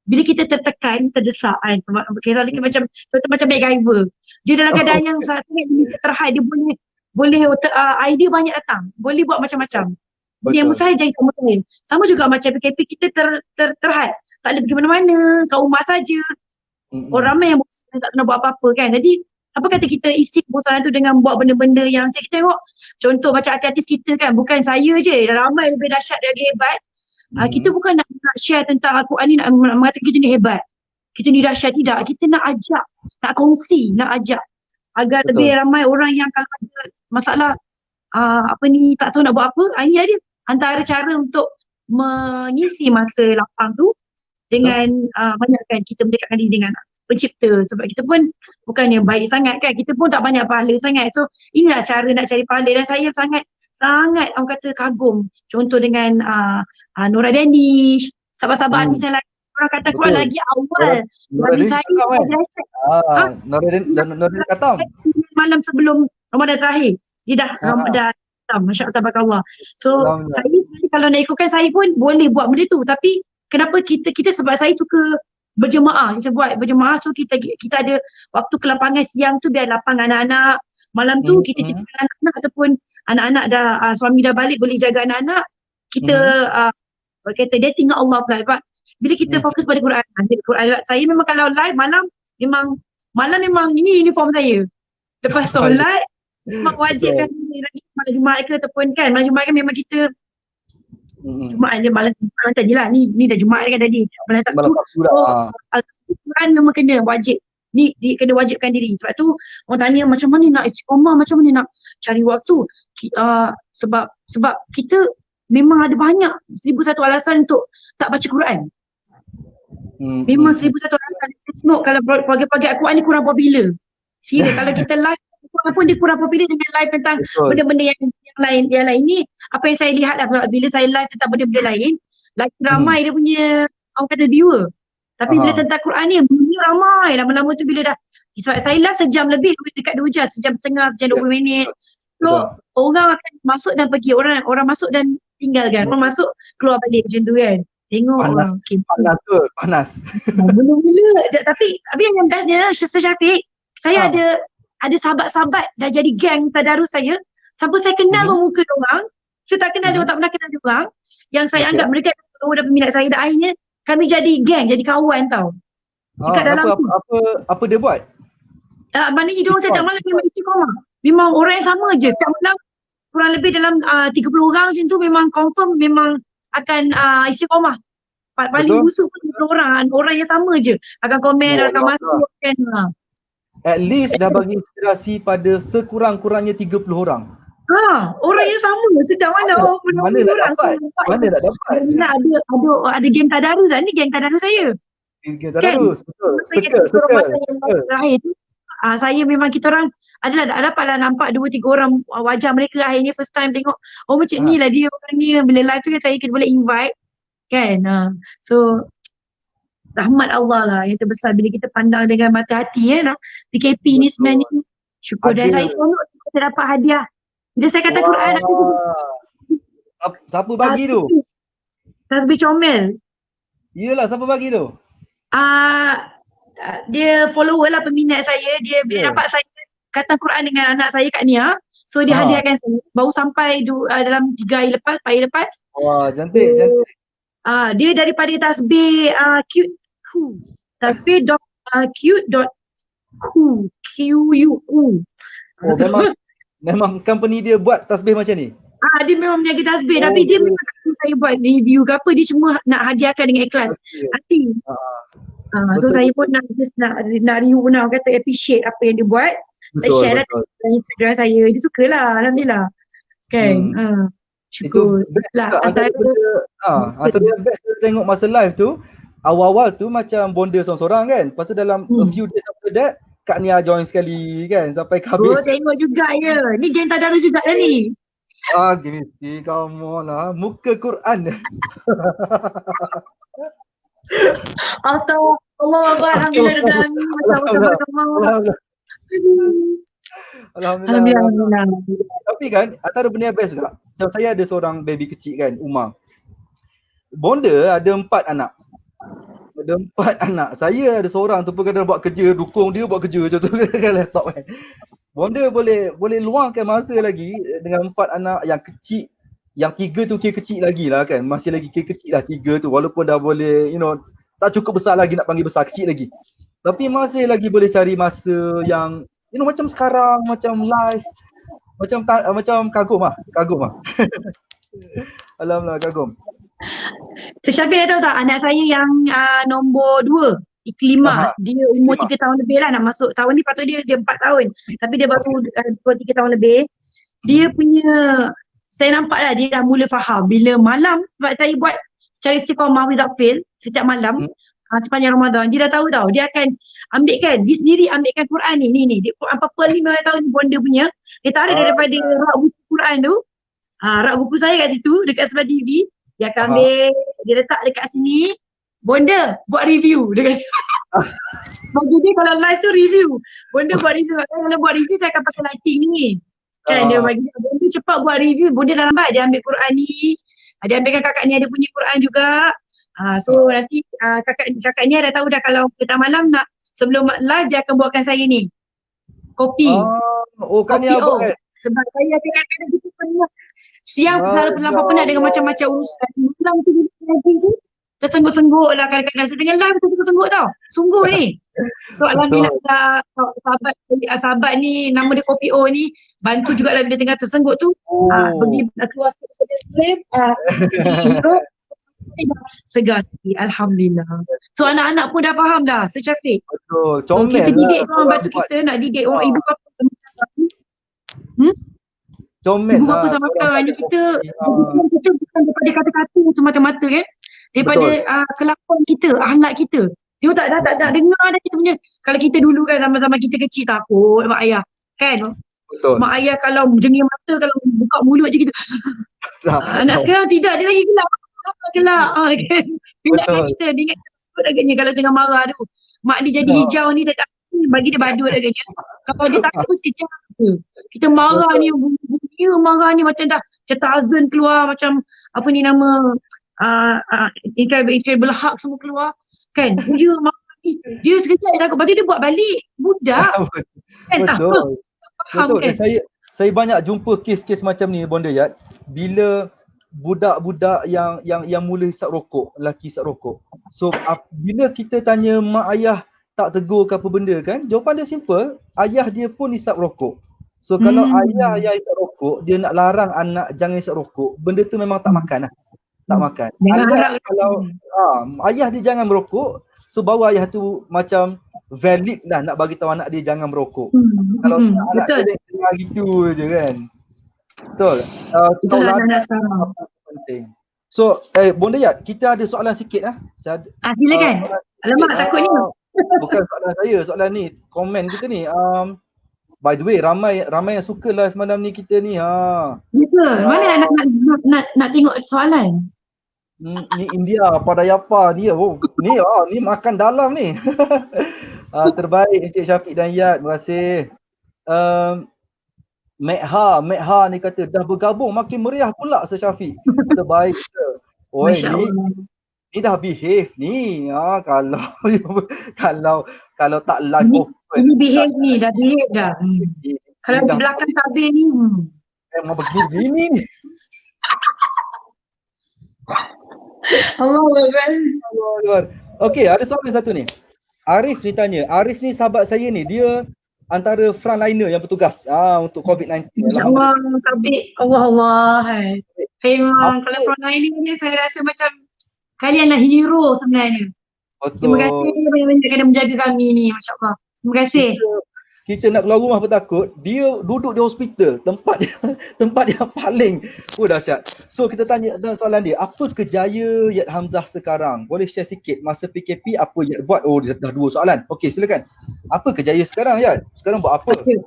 S2: bila kita tertekan, terdesak kan. Kira macam MacGyver. Dia dalam keadaan yang sangat terhad, dia boleh idea banyak datang. Boleh buat macam-macam. Yang mustahil jadi sama saya. Sama juga macam PKP, kita terhad. Tak boleh pergi mana-mana, kat rumah saja. Orang ramai yang tak nak buat apa-apa kan. Jadi apa kata kita isi kebosanan tu dengan buat benda-benda yang kita tengok. Contoh macam artis kita kan, bukan saya je, ramai lebih dahsyat lagi hebat. Kita bukan nak share tentang Al-Quran ni, nak mengatakan kita ni hebat, kita ni dahsyat, tidak. Kita nak ajak, nak kongsi, nak ajak agar lebih ramai orang yang kalau ada masalah tak tahu nak buat apa, ini ada antara cara untuk mengisi masa lapang tu dengan banyakkan kita mendekatkan diri dengan pencipta. Sebab kita pun bukan yang baik sangat kan, kita pun tak banyak pahala sangat. So inilah cara nak cari pahala dan saya sangat orang kata kagum. Contoh dengan Nora Danish, sahabat-sahabat artis yang lain. Orang kata Quran lagi awal bagi saya.
S1: Nora Danish khatam
S2: malam sebelum Ramadan terakhir. Dia dah Ramadan khatam, masya-Allah tabarakallah. So saya kalau nak ikutkan saya pun boleh buat benda tu, tapi kenapa kita sebab saya suka berjemaah, kita buat berjemaah, so kita ada waktu kelapangan siang tu biar lapang anak-anak. Malam tu kita tinggal anak-anak ataupun anak-anak dah suami dah balik boleh jaga anak-anak. Kita kata dia tinggal Allah pula. Sebab bila kita fokus pada Quran, saya memang kalau live malam memang ini uniform saya. Lepas solat memang wajibkan malam Jumaat ke ataupun kan malam Jumaat kan memang kita Jumaat je malam tadi lah, ni dah Jumaat kan tadi, malam Sabtu. So Quran memang kena wajib, ni kena wajibkan diri. Sebab tu orang tanya macam mana nak istiqamah, macam mana nak cari waktu. Sebab kita memang ada banyak 1001 alasan untuk tak baca Quran. Memang 1001 alasan. Tengok kalau pagi-pagi Al-Quran ni kurang popular. Serius, kalau kita live pun dia kurang popular dengan live tentang benda-benda yang lain ni. Apa yang saya lihat lah, bila saya live tentang benda-benda lain, lagi ramai dia punya orang kata viewer. Tapi bila tentang Quran ni ramai. Lama-lama tu bila dah, sebab saya live sejam lebih, dekat 2 jam, sejam setengah, sejam 20 minit. So orang akan masuk dan pergi, orang masuk dan tinggalkan, orang masuk keluar balik macam tu kan. Tengok
S1: panas.
S2: Mula-mula tapi yang bestnya Syafiq, saya ada sahabat-sahabat dah jadi geng tadarus saya. Sampai saya kenal muka diorang. Saya tak kenal diorang, tak pernah kenal diorang. Yang saya anggap mereka dah peminat saya. Dan akhirnya kami jadi geng, jadi kawan tau. Dekat dalam
S1: apa dia buat?
S2: maknanya diorang tak malam memang istiqamah. Memang orang yang sama je. Setiap malam kurang lebih dalam 30 orang macam tu memang confirm memang akan istiqomah. Paling
S1: Betul?
S2: busuk pun 30 orang. Orang yang sama je. Akan komen,
S1: Oh,
S2: akan masuk kan.
S1: at least dah bagi inspirasi pada sekurang-kurangnya 30 orang.
S2: Orang yang sama. Sedap mana.
S1: Mana nak dapat? Mana nak dapat?
S2: Ada geng tadarus lah. Ni geng tadarus saya.
S1: Kita tadarus, betul.
S2: Circle.
S1: Circle.
S2: Terakhir tu, saya memang kita orang adalah dapatlah nampak 2-3 orang wajah mereka akhirnya first time tengok. Oh macam ni lah dia orang ni. Bila live tu saya kita boleh invite. Kan. So rahmat Allah lah yang terbesar bila kita pandang dengan mata hati PKP ni sebenarnya syukur. Dan saya seronok saya dapat hadiah. Bila saya kata Quran aku
S1: siapa bagi tu?
S2: Tasbih comel.
S1: Yelah, siapa bagi tu?
S2: Dia follower lah, peminat saya. Dia bila dapat saya kata Quran dengan anak saya Kak Nia, so dia hadiahkan saya. Baru sampai dalam 3 hari lepas, 4 hari lepas.
S1: Wah, cantik.
S2: Dia daripada tasbih cute. Tasbih.cute.ku.
S1: Memang company dia buat tasbih macam ni?
S2: Dia memang meniaga tasbih. Tapi dia memang tak suruh saya buat review ke apa. Dia cuma nak hadiahkan dengan ikhlas hati. So saya pun nak review pun nak kata appreciate apa yang dia buat. Saya share lah dalam Instagram saya. Dia sukalah. Alhamdulillah. Kan? Syukur.
S1: Antara best tengok masa live tu, awal-awal tu macam bonda seorang-seorang kan. Lepas tu dalam a few days after that, Kak Nia join sekali kan sampai habis.
S2: Tengok juga ya. Ni geng tadarus juga lah ni.
S1: Gini kamu lah. Muka Quran.
S2: Alhamdulillah.
S1: Alhamdulillah. Tapi kan antara benda yang best juga. Macam saya ada seorang baby kecil kan, Umar. Bonda ada 4 anak. Saya ada seorang tu pun kadang buat kerja, dukung dia buat kerja macam tu kan laptop kan. Bonda boleh luangkan masa lagi dengan 4 anak yang kecil. Yang 3 tu kira kecil lagi lah kan. Masih lagi kira kecil lah 3 tu. Walaupun dah boleh tak cukup besar lagi nak panggil besar, kecil lagi. Tapi masih lagi boleh cari masa yang macam sekarang, macam live. Macam kagum lah. Alhamdulillah kagum.
S2: So Syafiq tahu tak anak saya yang nombor 2, Iklimah, dia umur 3 tahun lebih lah, nak masuk tahun ni, patut dia 4 tahun. Tapi dia baru 2-3 tahun lebih. Dia punya, saya nampak lah dia dah mula faham. Bila malam, sebab saya buat secara istiqamah without fail, setiap malam, sepanjang Ramadan, dia dah tahu tau. Dia akan ambilkan, dia sendiri ambilkan Quran ni. Dia Quran purple ni memang tahu ni bonda punya. Dia tarik daripada rak buku Quran tu. Rak buku saya kat situ, dekat sebelah TV. Dia akan ambil, dia letak dekat sini. Bonda, buat review. Dia kata. Bagi dia kalau live tu review. Bonda buat review. Kalau buat review saya akan pakai lighting ni. Kan dia bagi bonda cepat buat review. Bonda dah lambat. Dia ambil Quran ni. Dia ambilkan kakak ni ada punya Quran juga. So nanti kakak ni dah tahu dah kalau petang malam nak sebelum live dia akan buatkan saya ni. Kopi.
S1: Kan ni apa kan?
S2: Sebab saya kadang-kadang gitu pernah. Siang selalu terlampau penat dengan macam-macam urusan. Malam tu dia lagi tu tersenggut-senggut lah kadang-kadang. Saya dengan live tu tersenggut tau. Sungguh ni. So alhamdulillah sahabat ni nama dia Kopi O ni bantu jugalah bila tengah tersenggut tu. Pergi keluar sikit daripada frame. Segar sikit. Alhamdulillah. So anak-anak pun dah faham dah. Syafiq.
S1: Betul. Comel
S2: kita didik orang bantu kita nak didik orang ibu bapa.
S1: Comel
S2: ibu bapa sama sekarang ni kita bukan daripada kata-kata semata-mata kan. Daripada kelakuan kita, akhlak kita. Dia tak dengar dah kita punya. Kalau kita dulu kan zaman-zaman kita kecil takut mak ayah. Kan?
S1: Betul.
S2: Mak ayah kalau jengir mata, kalau buka mulut je kita. Anak sekarang tidak, dia lagi gelap. Gelap. Kan? Dia ingatkan kita, dia ingat takut agaknya kalau tengah marah tu. Mak dia jadi hijau ni, dia tak bagi dia badut agaknya. Kalau dia takut pun sekejap. Kita marah ni, bunyi marah ni macam dah macam Tarzan keluar, macam apa ni nama Incredible Hulk semua keluar. Kan? Dia sekejap dia takut. Lepas tu dia buat balik. Budak. Kan?
S1: Betul. Betul.
S2: Kan?
S1: Saya banyak jumpa kes-kes macam ni Bonda Yat. Bila budak-budak yang mula hisap rokok, lelaki hisap rokok. So bila kita tanya mak ayah tak tegur ke apa benda kan, jawapan dia simple, ayah dia pun hisap rokok. So kalau ayah yang isap rokok, dia nak larang anak jangan isap rokok, benda tu memang tak makan lah. Tak makan.
S2: Jangan
S1: Unless
S2: harap.
S1: kalau ayah dia jangan merokok, so baru ayah tu macam valid lah nak bagi tahu anak dia jangan merokok. Kalau tak, anak
S2: Betul.
S1: dia dengar gitu je kan. Betul.
S2: Itulah
S1: Tauladan
S2: anak-anak sekarang.
S1: penting. So, Bonda Yat, kita ada soalan sikit lah.
S2: Silakan. Alamak, takut ni.
S1: Bukan soalan saya, soalan ni komen kita ni. By the way, ramai yang suka live malam ni kita ni.
S2: Betul. Mana nak tengok soalan?
S1: Ni India, Padayapa ni. Ni makan dalam ni. Terbaik Encik Syafiq dan Yat, terima kasih. Mekha ni kata dah bergabung makin meriah pula Sir Syafiq. Terbaik Sir. Oi, ni dah behave ni. Kalau tak live open.
S2: Ini behave ni, dah behave dah. Kalau di belakang tabir ni.
S1: Memang begini ni.
S2: Allah.
S1: Okey, ada soalan satu ni. Arif ni tanya. Arif ni sahabat saya ni. Dia antara frontliner yang bertugas untuk COVID-19.
S2: InsyaAllah, tabik. Allah. Memang kalau frontliner ni saya rasa macam kalian lah hero sebenarnya.
S1: Betul.
S2: Terima kasih banyak-banyak kerana menjaga kami ni. Masya Allah. Terima kasih.
S1: Kita nak keluar rumah pun takut. Dia duduk di hospital. Tempat yang paling dahsyat. So kita tanya soalan dia. Apa kejaya Yat Hamzah sekarang? Boleh share sikit masa PKP apa Yat buat? Oh, dah 2 soalan. Okey, silakan. Apa kejaya sekarang Yat? Sekarang buat apa?
S2: Okay.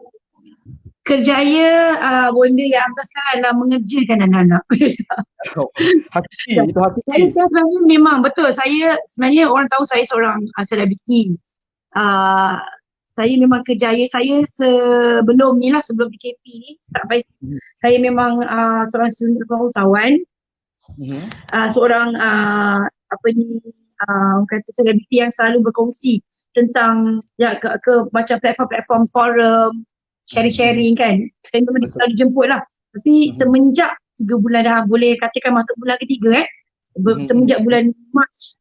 S2: Kerjaya Bonda Yat Hamzah sekarang adalah mengerjakan anak-anak.
S1: Hakiki, itu hakiki.
S2: Saya sebenarnya memang betul. Saya sebenarnya orang tahu saya seorang selebriti. Saya memang kerjaya saya sebelum ni lah, sebelum PKP ni tak baik. Saya memang seorang usahawan, seorang kata selebriti yang selalu berkongsi tentang ke macam platform-platform forum, sharing kan. Saya memang selalu jemput lah. Tapi semenjak 3 bulan dah boleh katakan masuk bulan ketiga semenjak bulan March,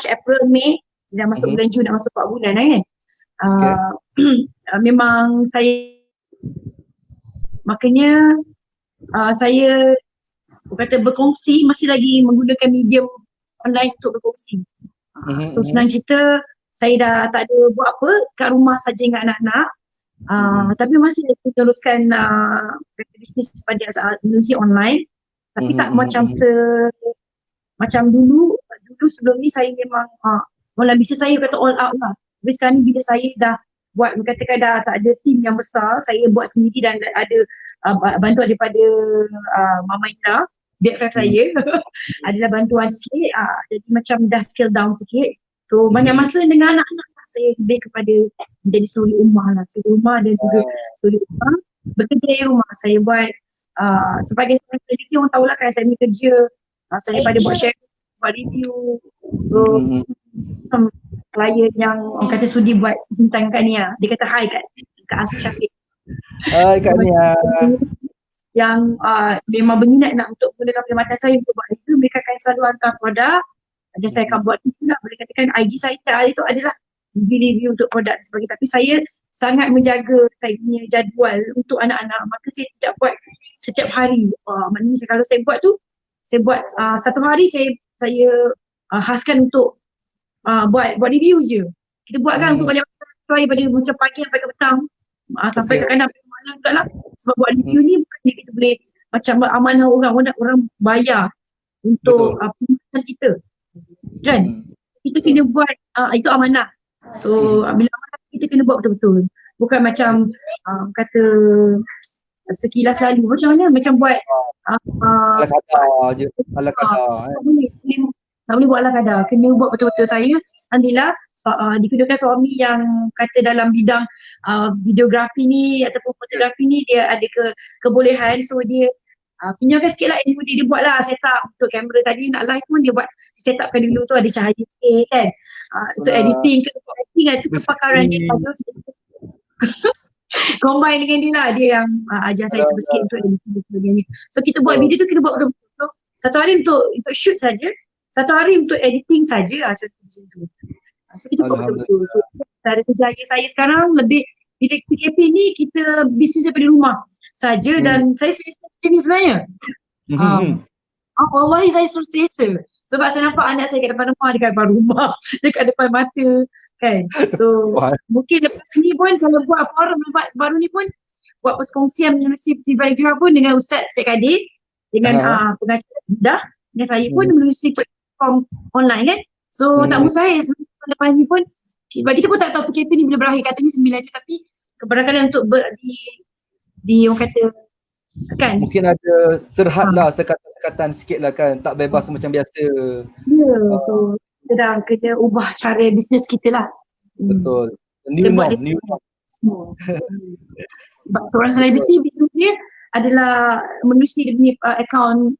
S2: April, Mei dah masuk bulan Jun, dah masuk 4 bulan kan. Memang saya makanya saya kata berkongsi, masih lagi menggunakan medium online untuk berkongsi. So senang cerita, saya dah tak ada buat apa, kat rumah saja dengan anak-anak. Tapi masih teruskan bisnes pada industri online. Tapi tak macam macam dulu sebelum ni saya memang mula bisnes saya kata all out lah. Tapi sekarang ni bila saya dah buat, katakan dah tak ada tim yang besar, saya buat sendiri dan ada bantuan daripada Mama Indra, BFF saya adalah bantuan sikit, jadi macam dah scale down sikit. So banyak masa dengan anak-anak saya lebih kepada menjadi suri rumah lah, suri rumah dan juga suri rumah, bekerja dari rumah. Saya buat sebagai selebriti, orang tahulah kan saya ni kerja, saya pada buat share, buat review. So klien yang orang kata sudi buat cintaan kat Nia, dia kata hi kat Asy Syafiq.
S1: Hai Kak Nia.
S2: Yang memang berminat nak untuk menggunakan perkhidmatan saya untuk buat itu, mereka akan selalu hantar produk dan saya akan buat itu lah. Boleh katakan IG saya itu adalah review untuk produk dan sebagainya. Tapi saya sangat menjaga saya punya jadual untuk anak-anak, maka saya tidak buat setiap hari. Maknanya kalau saya buat tu, saya buat satu hari saya khaskan untuk buat review je. Kita buat kan untuk banyak orang pada macam pagi sampai ke petang, sampai kadang-kadang malam juga lah. Sebab buat review ni bukan kita boleh macam amanah orang bayar untuk perkhidmatan kita kan. Kita kena buat itu amanah. So bila amanah kita kena buat betul-betul. Bukan macam kata sekilas lalu macam mana, macam buat
S1: ala kadar je, ala kadar.
S2: Tak boleh buat ala kadar, kena buat betul-betul. Saya alhamdulillah dikedudukan suami yang kata dalam bidang videografi ni ataupun fotografi ni dia ada kebolehan, so dia pinjamkan sikit lah ilmu dia buat lah set up untuk kamera tadi nak live pun dia buat set upkan dulu tu, ada cahaya sikit kan, untuk editing itu kepakaran dia combine dengan dia lah, dia yang ajar saya sikit untuk editing. So kita buat video tu kena buat betul-betul. So, satu hari untuk shoot saja, satu hari untuk editing saja, macam tu. So kita buat betul-betul. So dari kejayaan saya sekarang lebih bila PKP ni kita bisnes daripada rumah saja dan saya selesa macam ni sebenarnya. Wallahi saya selesa. Sebab saya nampak anak saya kat depan rumah, dekat depan mata kan. So mungkin lepas ni pun kalau buat forum baru ni pun buat perkongsian menerusi Tiba-Tiba pun dengan Ustaz Syed Kadir, dengan pengacara mudah, dengan saya pun menerusi platform online kan. So tak mustahil lepas ni pun, sebab kita pun tak tahu PKP ni bila berakhir, katanya 9 je, tapi kebarangkalian untuk di orang kata kan.
S1: Mungkin ada terhad lah sekatan sikit lah kan, tak bebas macam biasa.
S2: Ya, so kita dah kena ubah cara bisnes kita lah.
S1: Betul. New norm.
S2: Sebab seorang selebriti bisnes dia adalah menerusi dia punya akaun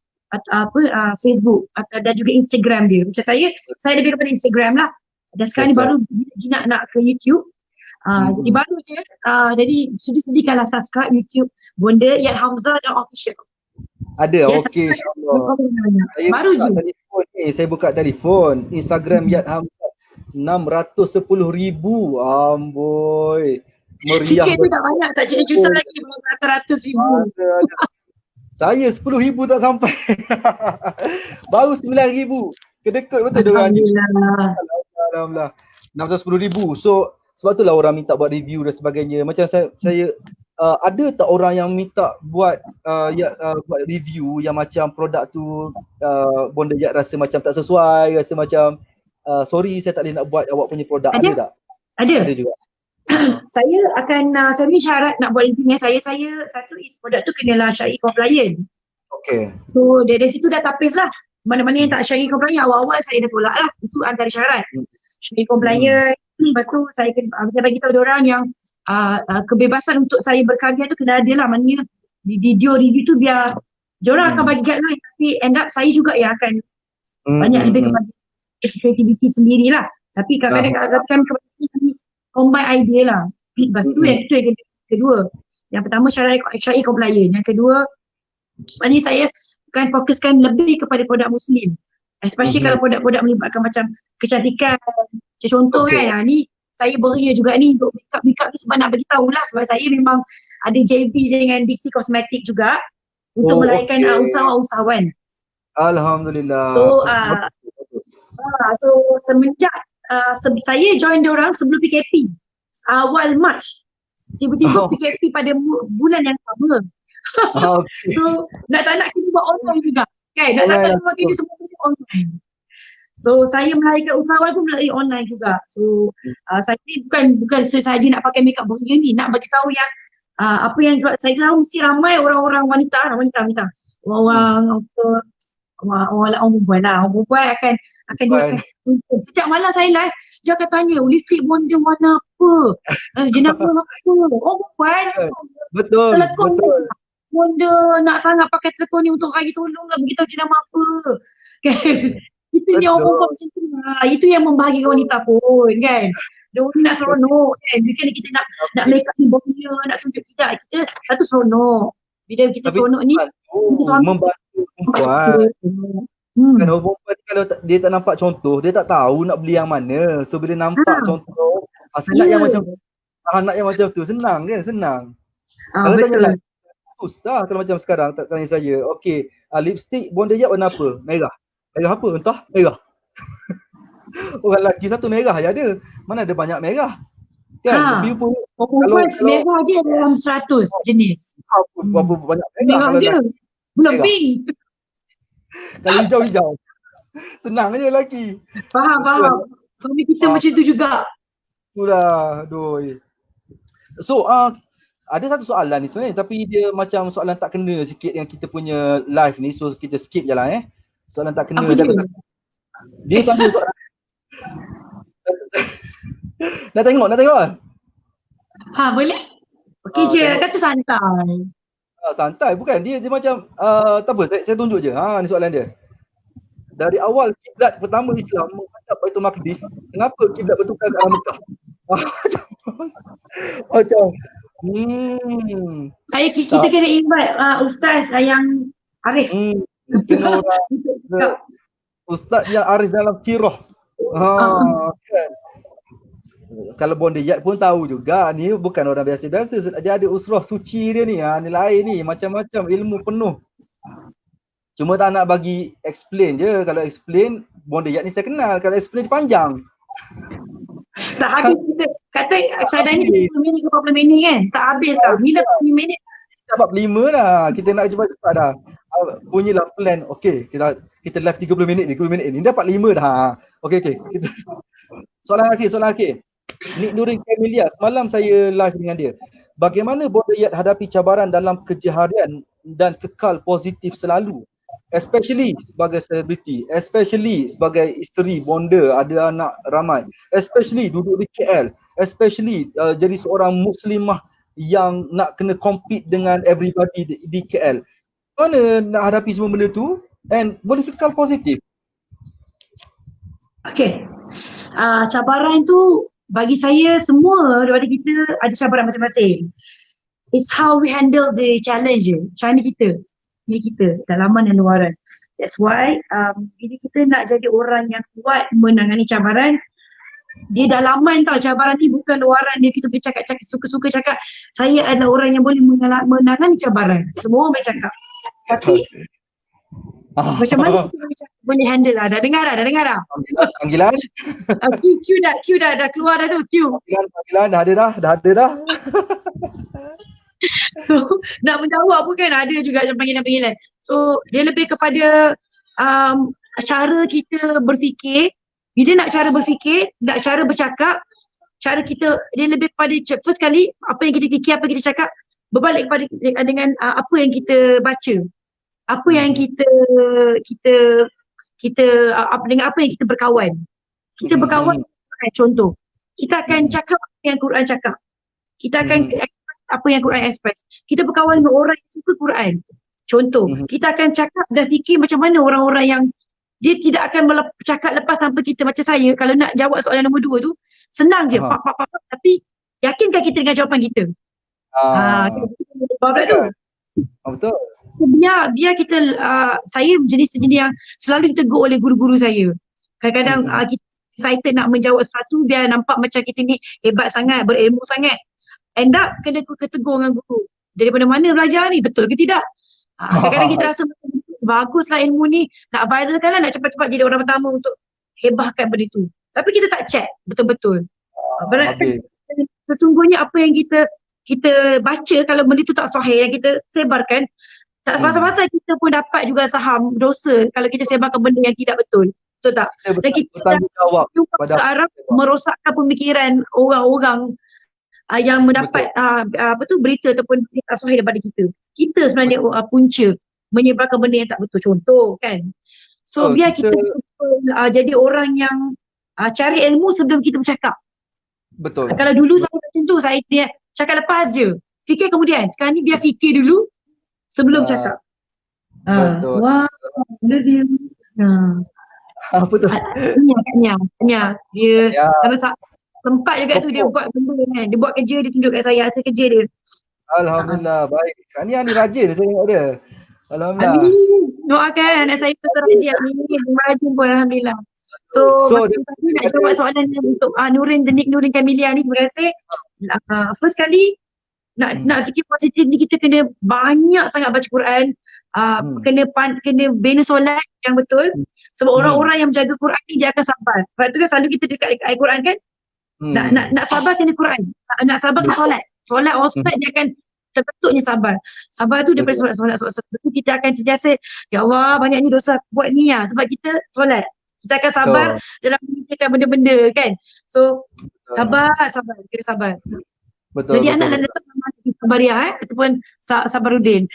S2: Facebook dan juga Instagram dia. Macam saya lebih kepada Instagram lah. Dan sekarang ni baru jinak nak ke YouTube. Jadi baru je. Jadi sedih-sedihkanlah subscribe YouTube Bonda Yat Hamzah dan Official.
S1: Ada, okey, insyaAllah.
S2: Baru je.
S1: Saya buka telefon. Instagram Yat Hamzah 610,000. Amboi. Meriah.
S2: Sikit tu tak banyak, tak jadi juta lagi. Berapa ratus ribu.
S1: Saya 10,000 tak sampai. Baru 9,000. Kedekut betul diorang. Alhamdulillah. 610,000. So sebab itulah orang minta buat review dan sebagainya. Macam saya ada tak orang yang minta buat buat review yang macam produk tu Bonda Yat rasa macam tak sesuai, rasa macam sorry saya tak boleh nak buat awak punya produk, ada tak?
S2: Ada
S1: juga.
S2: Saya akan saya ni syarat nak buat review dengan saya satu is produk tu kenalah syariah compliant.
S1: Okay.
S2: So dari situ dah tapis lah. Mana-mana yang tak syariah compliant awal-awal saya dah tolak lah. Itu antara syarat. Syariah compliant. Lepas tu saya bagi tahu diorang yang kebebasan untuk saya berkarya tu kena ada lah. Maknanya di video review tu biar diorang akan bagi guideline, tapi end up saya juga yang akan banyak lebih kepada creativity sendirilah. Tapi kadang-kadang kami combine idea lah. Lepas tu yang kedua. Yang pertama syariah compliant. Yang kedua, maknanya saya akan fokuskan lebih kepada produk Muslim. Especially kalau produk-produk melibatkan macam kecantikan. Contoh kan, ni saya beria juga ni untuk make-up ni sebab nak beritahu lah, sebab saya memang ada JV dengan Dixie Cosmetic juga untuk melayakan usahawan-usahawan.
S1: Alhamdulillah.
S2: So semenjak saya join diorang sebelum PKP, awal Mac, tiba-tiba PKP pada bulan yang sama. So nak tak nak kita buat online juga kan, nak tak nak kita semua online. So saya melahirkan usahawan pun melalui online juga. So saya ni bukan sahaja nak pakai makeup beria ni, nak bagi tahu yang apa yang saya tahu mesti ramai orang-orang wanita. Orang perempuan lah. Orang perempuan akan dia akan setiap malam saya live, dia akan tanya lipstick Bonda warna apa? Jenama apa? Orang perempuan.
S1: Betul.
S2: Bonda nak sangat pakai telekon ni untuk bagi tolong lah, beritahu jenama apa. Kan? Itu yang orang macam tu lah. Itu yang membahagikan wanita pun kan. Dia nak seronok kan. Bila kita nak make up ni beria, nak tunjuk tidak, kita satu seronok. Bila kita seronok ni,
S1: membantu perempuan. Kan orang perempuan kalau dia tak nampak contoh, dia tak tahu nak beli yang mana. So bila nampak contoh, nak yang macam tu senang kan, senang. Kalau tanya susah kalau macam sekarang tak tanya saya, okey, lipstick Bonda Yat warna apa? Merah. Merah apa? Entah, merah. Orang lelaki satu merah je ada. Mana ada banyak merah. Kan? Review pun
S2: kalau merah dia dalam 100 jenis.
S1: Berapa banyak merah
S2: je. Belum pink.
S1: Kalau hijau-hijau. Senang je lelaki.
S2: Faham. Suami kita macam tu juga.
S1: Itulah, aduh. So, ada satu soalan ni sebenarnya, tapi dia macam soalan tak kena sikit yang kita punya live ni, so kita skip je lah soalan tak kena. Dia sambung soalan. Nak tengok lah?
S2: Boleh? Okey je, kata santai.
S1: Santai, bukan. Dia macam, tak apa, saya tunjuk je. Ni soalan dia. Dari awal kiblat pertama Islam menghadap Baitul Maqdis, kenapa kiblat bertukar ke arah Mekah? Macam
S2: kita kena invite Ustaz yang Arif.
S1: Kena orang Ustaz yang arif dalam sirah. Kan. kalau Bondeyat pun tahu juga ni bukan orang biasa-biasa. Dia ada usrah suci dia ni. Ni lain ni, macam-macam ilmu penuh. Cuma tak nak bagi explain je. Kalau explain, Bondeyat ni saya kenal. Kalau explain dia panjang.
S2: Tak habis kita kata cadang ni 30 minit ke 40 minit kan. Tak habis tau. Bila 40 minit
S1: Dah 45 dah. Kita nak cepat-cepat dah. Punyalah plan. Okey, kita live 30 minit ni. Dah 45 dah. Okey. Kita soalan akhir. Nik Nurin Camelia, semalam saya live dengan dia. Bagaimana Bondeyat hadapi cabaran dalam kerja harian dan kekal positif selalu? Especially sebagai selebriti, especially sebagai isteri bonda, ada anak ramai, especially duduk di KL, especially jadi seorang muslimah yang nak kena compete dengan everybody di KL. Mana nak hadapi semua benda tu and boleh kekal positif?
S2: Okay. Cabaran tu bagi saya semua daripada kita ada cabaran masing-masing. It's how we handle the challenge je. Macam ni kita dalaman dan luaran. That's why bila kita nak jadi orang yang kuat menangani cabaran, dia dalaman tau. Cabaran ni bukan luaran dia. Kita boleh cakap suka-suka cakap saya adalah orang yang boleh menangani cabaran. Semua orang boleh cakap. Tapi macam mana kita boleh handle lah. Dah dengar dah?
S1: Panggilan?
S2: Q dah keluar dah tu. Q.
S1: Panggilan dah ada dah.
S2: So nak menjawab pun kan ada juga macam panggilan-panggilan. So dia lebih kepada cara kita berfikir. Bila nak cara berfikir, nak cara bercakap, cara kita dia lebih kepada first kali apa yang kita fikir, apa yang kita cakap berbalik kepada dengan apa yang kita baca. Apa yang kita dengan apa yang kita berkawan. Kita berkawan contoh. Kita akan cakap apa yang Quran cakap. Kita akan apa yang Quran express. Kita berkawan dengan orang yang suka Quran. Contoh, kita akan cakap dan fikir macam mana orang-orang yang dia tidak akan cakap lepas tanpa kita. Macam saya, kalau nak jawab soalan nombor 2 tu, senang je. Pak. Tapi yakinkah kita dengan jawapan kita?
S1: Betul.
S2: So, biar kita, saya jenis yang selalu ditegur oleh guru-guru saya. Kadang-kadang kita excited nak menjawab sesuatu biar nampak macam kita ni hebat sangat, berilmu sangat. End up kena ketegur dengan guru. Daripada mana belajar ni? Betul ke tidak? Kadang-kadang kita rasa baguslah ilmu ni, nak viralkan lah, nak cepat-cepat jadi orang pertama untuk hebahkan benda tu. Tapi kita tak check betul-betul. Berarti sesungguhnya apa yang kita baca, kalau benda tu tak sahih yang kita sebarkan, tak pasal-pasal kita pun dapat juga saham dosa kalau kita sebarkan benda yang tidak betul. Betul tak? Dan kita
S1: bertanggungjawab
S2: pada arah merosakkan pemikiran orang-orang yang mendapat berita ataupun tak sahih daripada kita. Kita sebenarnya punca menyebarkan benda yang tak betul. Contoh kan. So biar kita jadi orang yang cari ilmu sebelum kita bercakap.
S1: Betul.
S2: Kalau dulu saya macam tu, saya cakap lepas je. Fikir kemudian. Sekarang ni biar fikir dulu sebelum cakap.
S1: Betul.
S2: Wah, dia.
S1: Apa tu?
S2: Tanya. Dia sempat juga tu dia buat benda kan. Dia buat kerja, dia tunjuk kat saya hasil kerja dia.
S1: Alhamdulillah, baik. Ni rajin saya tengok dia. Alhamdulillah.
S2: Amin. Doakan anak saya betul rajin. Amin. Rajin pun Alhamdulillah. So nak jawab soalan untuk Nik Nurin Camelia ni, terima kasih. First kali nak fikir positif ni kita kena banyak sangat baca Quran. Kena bina solat yang betul. Sebab orang-orang yang menjaga Quran ni dia akan sabar. Sebab tu kan selalu kita dekat ayat Quran kan. Nak sabar kena Quran. Nak sabar kena solat. Solat orang solat dia akan terbentuknya sabar. Sabar tu daripada solat. Betul kita akan sentiasa ya Allah banyaknya dosa buat ni ya. Sebab kita solat. Kita akan sabar dalam mengerjakan benda-benda kan. So sabar, kena sabar.
S1: Betul.
S2: Jadi anak letak nama Sabariah ataupun Sabarudin.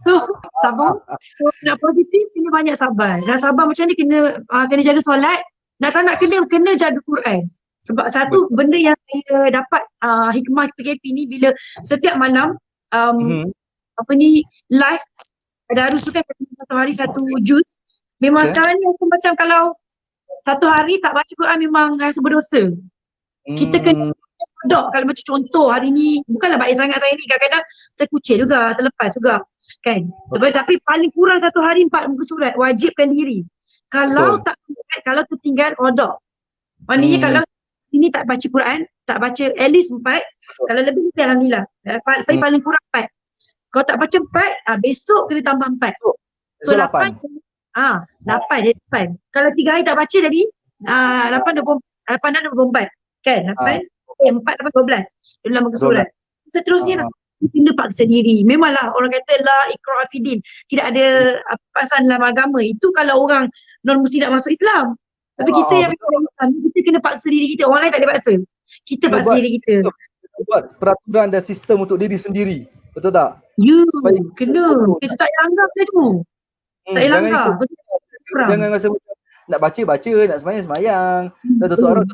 S2: So sabar. So nak positif kena banyak sabar. Dan sabar macam ni kena jaga solat. Nak tak nak kena jaga Quran. Sebab satu benda yang saya dapat hikmah PKP ni bila setiap malam live tadarus tu kan satu hari satu juz. Memang sekarang ni aku macam kalau satu hari tak baca Quran memang rasa berdosa. Kita kena kodok. Kalau macam contoh hari ni bukanlah baik sangat saya ni, kadang-kadang terkucil juga, terlepas juga kan. Tapi paling kurang satu hari 4 muka surat, wajibkan diri. Kalau tak, kalau tertinggal kodok. Maknanya kalau sini tak baca Quran, tak baca at least 4, kalau lebih alhamdulillah. Saya paling kurang 4. Kalau tak baca 4, besok kena tambah 4. So
S1: So
S2: 8. 8 jadi 8. Kalau 3 hari tak baca jadi 8 dan 24. Kan? 8, 4 tambah 12. Dalam muka surat. Seterusnya lah. Kita paksa diri. Memanglah orang kata la ikrah fidin. Tidak ada paksaan dalam agama. Itu kalau orang non-Muslim nak masuk Islam. Tapi kita yang Islam, kita kena paksa diri kita. Orang lain tak ada paksa. Kita paksa diri kita.
S1: Buat peraturan dan sistem untuk diri sendiri. Betul tak?
S2: Kena. Kita tak langgar ke tu. Tak langgar.
S1: Jangan rasa nak baca, nak sembahyang. Nak tutup aurat,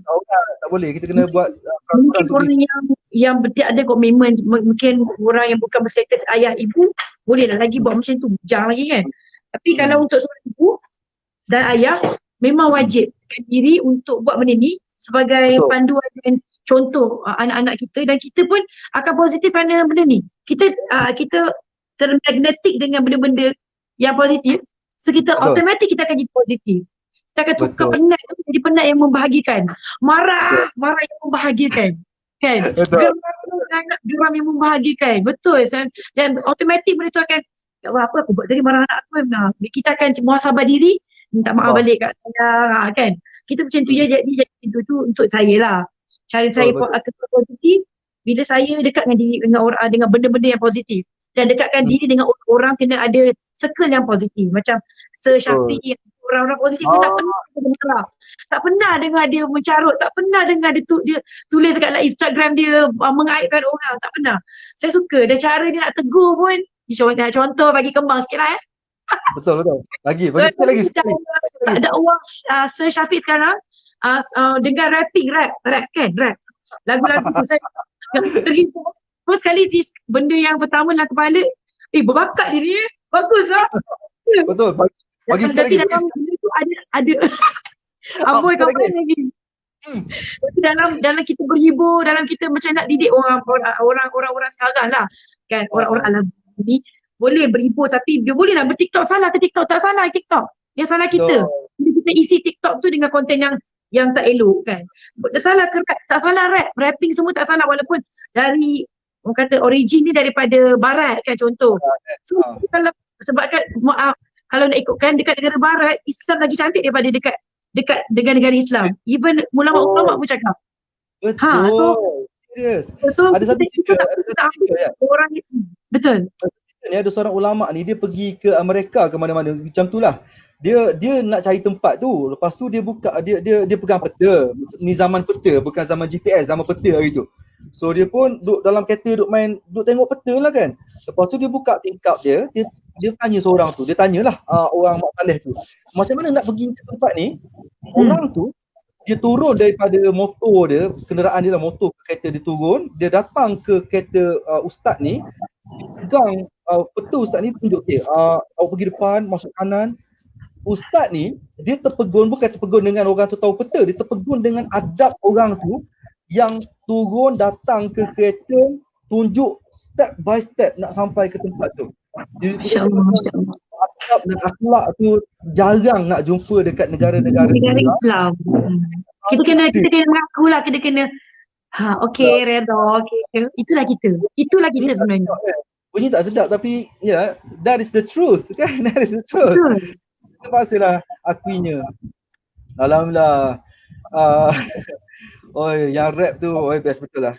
S1: tak boleh. Kita kena buat
S2: mungkin orang yang ada komitmen, mungkin orang yang bukan berstatus ayah ibu, bolehlah lagi buat macam tu, jangan lagi kan. Tapi kalau untuk seorang ibu dan ayah, memang wajibkan diri untuk buat benda ni sebagai panduan dan contoh anak-anak kita, dan kita pun akan positif kerana benda ni. Kita termagnetik dengan benda-benda yang positif, so kita automatik kita akan jadi positif. Kita akan tukar penat jadi penat yang membahagikan. Marah yang membahagikan. Kan? Geram yang membahagikan. Betul. Dan automatik benda tu akan, ya Allah, apa aku buat tadi marah anak aku. Kita akan muhasabah diri, minta maaf balik kat saya. Kan? Kita macam tu jadi itu untuk saya lah. Cara saya positif bila saya dekat dengan diri dengan benda-benda yang positif. Dan dekatkan diri dengan orang kena ada circle yang positif. Macam Sir Syafiq, orang-orang positif. Saya tak pernah dengar. Tak pernah dengar dia mencarut. Tak pernah dengar dia tulis kat Instagram dia mengaibkan orang. Tak pernah. Saya suka. Dan cara dia nak tegur pun, contoh bagi kembang sikit lah
S1: Betul. Bagi lagi sikit.
S2: Ada orang Sir Syafiq sekarang dengar rap kan? Rap. Lagu-lagu tu saya terhibur. Terus sekali benda yang pertama dalam kepala, berbakat diri baguslah.
S1: Betul. Bagi sekali lagi.
S2: Dalam benda tu ada amboi kawan lagi. Tapi dalam kita berhibur, dalam kita macam nak didik orang-orang sekarang lah. Kan, orang-orang alam ni boleh berhibur, tapi dia boleh lah ber-TikTok. Salah ke TikTok? Tak salah TikTok. Yang salah kita. Jadi kita isi TikTok tu dengan konten yang tak elok kan. Tak salah tak salah rapping semua tak salah, walaupun dari orang kata origin ni daripada barat kan, contoh. So kalau sebabkan kalau nak ikutkan dekat negara barat, Islam lagi cantik daripada dekat dengan negara Islam. Even ulama-ulama pun cakap.
S1: Betul. Serius.
S2: So
S1: ada satu cerita
S2: orang itu. Betul.
S1: Ni ada seorang ulama ni, dia pergi ke Amerika ke mana-mana macam tu lah. Dia nak cari tempat tu. Lepas tu dia pegang peta. Ni zaman peta, bukan zaman GPS, zaman peta hari tu. So dia pun duduk dalam kereta, duduk tengok peta lah kan. Lepas tu dia buka tingkap dia tanya seorang tu. Dia tanyalah orang Mak Saleh tu, macam mana nak pergi ke tempat ni. Orang tu dia turun daripada motor dia, kenderaan dia lah, motor ke kereta, dia turun, dia datang ke kereta ustaz ni, pegang peta ustaz ni, tunjuk dia, awak pergi depan, masuk kanan. Ustaz ni dia terpegun, bukan terpegun dengan orang tu tahu peta, dia terpegun dengan adab orang tu yang turun datang ke kereta, tunjuk step by step nak sampai ke tempat tu.
S2: Masya-Allah.
S1: Adab dan akhlak tu jarang nak jumpa dekat negara-negara
S2: Islam. Kita kena mengaku lah, kita kena okey, redha, okey. Itulah kita sebenarnya.
S1: Bunyi tak sedap tapi that is the truth kan. That is the truth. Terpaksalah akuinya. Alhamdulillah. Yang rap tu best betul lah.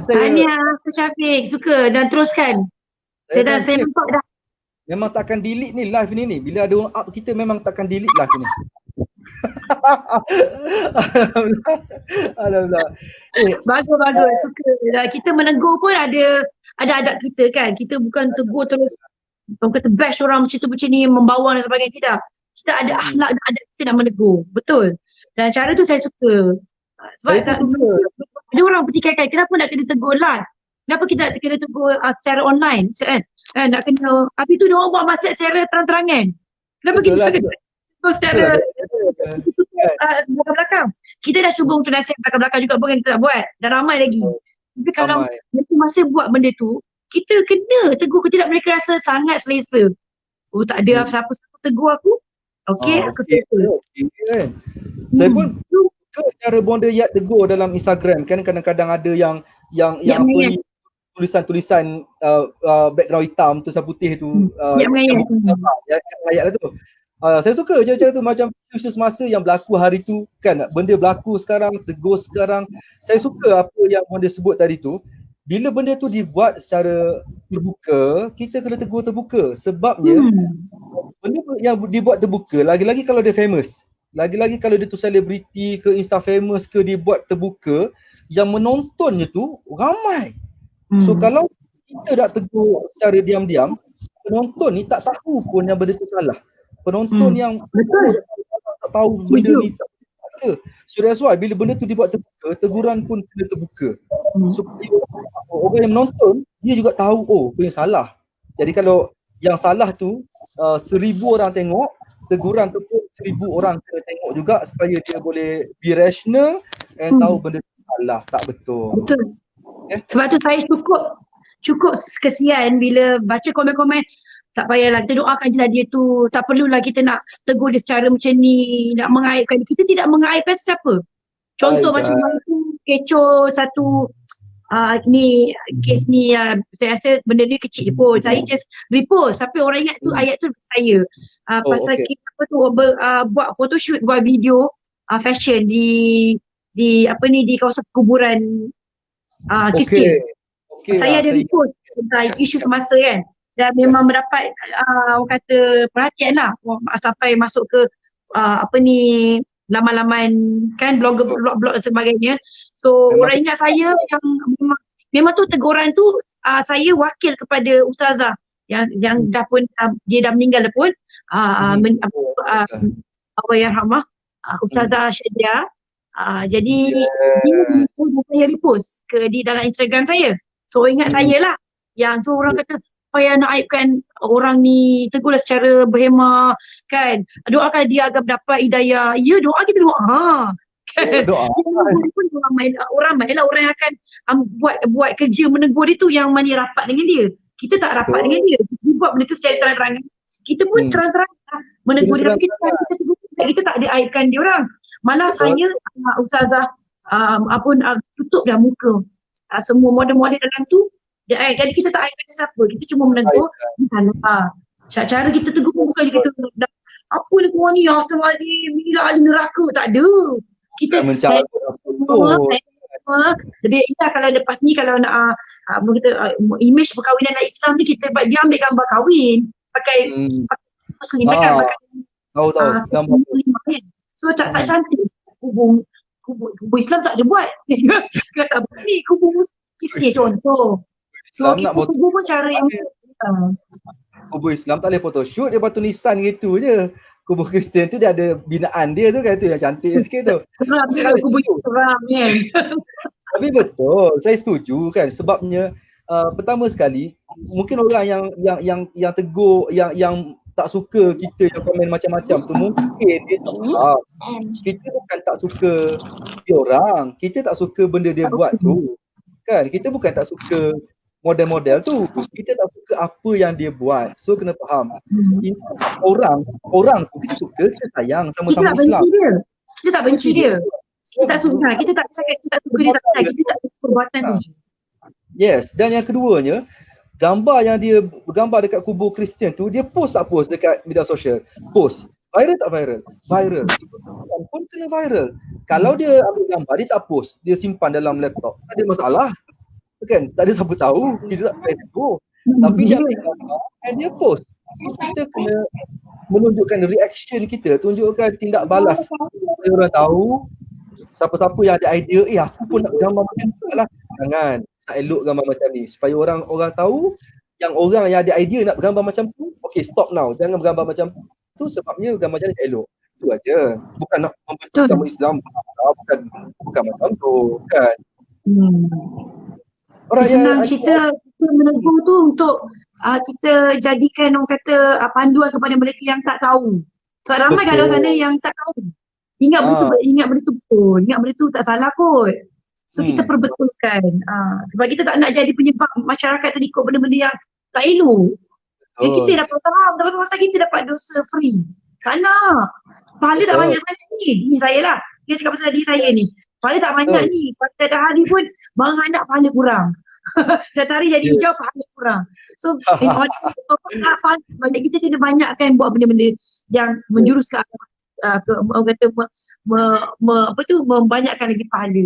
S2: Tahniah Syafiq, suka dan teruskan. Saya nampak dah.
S1: Memang takkan delete ni live ni. Bila ada orang up kita memang takkan delete live ni. Alhamdulillah.
S2: Bagus, suka. Kita menegur pun ada adab kita kan. Kita bukan tegur terus orang kata bash orang macam ni, membawa dan sebagainya. Tidak. Kita ada akhlak dan adab kita nak menegur. Betul. Dan cara tu saya suka. Sebab ada orang pertikaikan, kenapa nak kena tegur live? Kenapa kita nak kena tegur secara online? Nak kena, tapi tu dia orang buat maksiat secara terang-terangan. Kenapa kita kena tegur secara belakang-belakang? Kita dah cuba untuk nasihat belakang-belakang juga pun kita tak buat. Dah ramai lagi. Tapi kalau mereka masih buat benda tu, kita kena tegur. Kita tak mereka rasa sangat selesa. Oh tak ada siapa-siapa tegur aku. Okey, aku selesa.
S1: Saya pun suka cara bonda Yat tegur dalam Instagram kan, kadang-kadang ada yang
S2: Yap
S1: apa
S2: mengayat.
S1: ni, tulisan-tulisan background hitam tulisan putih tu
S2: Yap
S1: yang
S2: mengayat.
S1: yang ayat lah tu. Saya suka cara tu, macam isu semasa yang berlaku hari tu kan, benda berlaku sekarang, tegur sekarang. Saya suka apa yang bonda sebut tadi tu. Bila benda tu dibuat secara terbuka, kita kena tegur terbuka. Sebabnya benda yang dibuat terbuka, lagi-lagi kalau dia famous, lagi-lagi kalau dia tu selebriti ke, insta famous ke, dibuat terbuka, yang menontonnya tu ramai. So kalau kita nak tegur secara diam-diam, penonton ni tak tahu pun yang benda tu salah. Penonton yang
S2: Betul.
S1: tak tahu benda ni tak betul. So that's why bila benda tu dibuat terbuka, teguran pun kena terbuka. Supaya orang yang menonton, dia juga tahu, oh apa yang salah. Jadi kalau yang salah tu 1,000 orang tengok, teguran tu pun 1,000 orang kena tengok juga, supaya dia boleh be rational and tahu benda tu salah, tak betul.
S2: Betul. Sebab tu saya cukup kesian bila baca komen-komen, tak payahlah, kita doakan je lah dia tu, tak perlulah kita nak tegur dia secara macam ni, nak mengaibkan. Kita tidak mengaibkan siapa. Contoh macam hari tu kecoh satu ni kes ni, saya rasa benda ni kecil je pun. Saya just repost, tapi orang ingat tu ayat tu saya. Pasal kita apa tu buat photoshoot, buat video fashion di apa ni, di kawasan kuburan Kristian. Saya ada repost tentang isu semasa kan, dan memang mendapat orang kata perhatian lah, sampai masuk ke apa ni, laman-laman kan, blog dan sebagainya. So orang ingat saya yang memang tu teguran tu saya wakil kepada ustazah yang dah pun dia dah meninggal dah pun, Allahyarhamah, Ustazah Syadia. Jadi dia repost di dalam Instagram saya. So ingat saya lah yang orang kata supaya nak aibkan orang ni, tegurlah secara berhemah kan, doakan dia agar dapat hidayah. Ya, doa kita doa kan. Orang mainlah orang yang akan buat kerja menegur dia tu, yang mana rapat dengan dia. Kita tak rapat dengan dia, dia buat benda tu secara terang-terangan. Kita pun terang-terangan menegur dia, tapi kita tak ada aibkan dia orang. Malah saya ustazah tutup dah muka semua model-model dalam tu. Jadi kita tak aibkan siapa, kita cuma menegur salah. Cara kita tegur pun bukan kita apa ni kau ni, Astagfirullahaladzim, bila ahli neraka, tak ada. Kita lebih indah kalau lepas ni, kalau nak image perkahwinan dalam Islam ni, kita dia ambil gambar kahwin pakai muslimah kan, pakai gambar muslimah kan. So tak cantik. Kubur Islam tak ada buat. Kata ni kubur Islam contoh. So kita kubur pun cara yang
S1: kubur Islam tak boleh photoshoot, dia buat tulisan gitu je. Kubur Kristian tu dia ada binaan dia tu kan, tu yang cantik sikit tu.
S2: Seram dia kubur seram kan.
S1: Tapi betul, saya setuju kan, sebabnya pertama sekali mungkin orang yang tegur, yang tak suka kita, yang komen macam-macam tu, mungkin dia tak faham. Kita bukan tak suka dia orang, kita tak suka benda dia buat tu kan. Kita bukan tak suka model-model tu, kita tak suka apa yang dia buat. So kena faham, orang tu kita suka, kita sayang, sama-sama Islam.
S2: Kita tak benci dia. Kita tak suka, kita tak cakap kita tak suka dia, kita tak suka perbuatan dia.
S1: Yes, dan yang keduanya, gambar yang dia bergambar dekat kubur Kristian tu, dia post tak post dekat media sosial? Post. Viral tak viral? Viral. Pun kena viral. Kalau dia ambil gambar, dia tak post, dia simpan dalam laptop, tak ada masalah. Kan? Tak ada siapa tahu, kita tak payah tegur. Tapi dia ambil gambar dan dia post. Kita kena menunjukkan reaction kita, tunjukkan tindak balas supaya orang tahu, siapa-siapa yang ada idea, aku pun nak gambar macam tu lah. Jangan, tak elok gambar macam ni. Supaya orang tahu, yang orang yang ada idea nak gambar macam tu, okay, stop now, jangan bergambar macam tu, sebabnya gambar macam ni tak elok. Itu aja. Bukan nak membenci sama Islam, bukan macam tu kan.
S2: Senang kita menegur tu untuk kita jadikan orang kata panduan kepada mereka yang tak tahu. Sebab ramai kat luar sana yang tak tahu. Ingat benda tu betul, ingat benda tu tak salah kot. So kita perbetulkan. Sebab kita tak nak jadi penyebab masyarakat terikut benda-benda yang tak elok. Yang kita dapat faham, masa kita dapat dosa free. Tak nak. Pahala tak banyak sangat ni. Ini saya lah. dia cakap pasal diri saya ni. Pahala tak banyak ni. Pada hari pun marah anak pahala kurang. Satu hari jadi hijau pahala kurang. So in order tak pahala, banyak kita kena banyakkan buat benda-benda yang menjurus ke orang kata membanyakkan lagi pahala.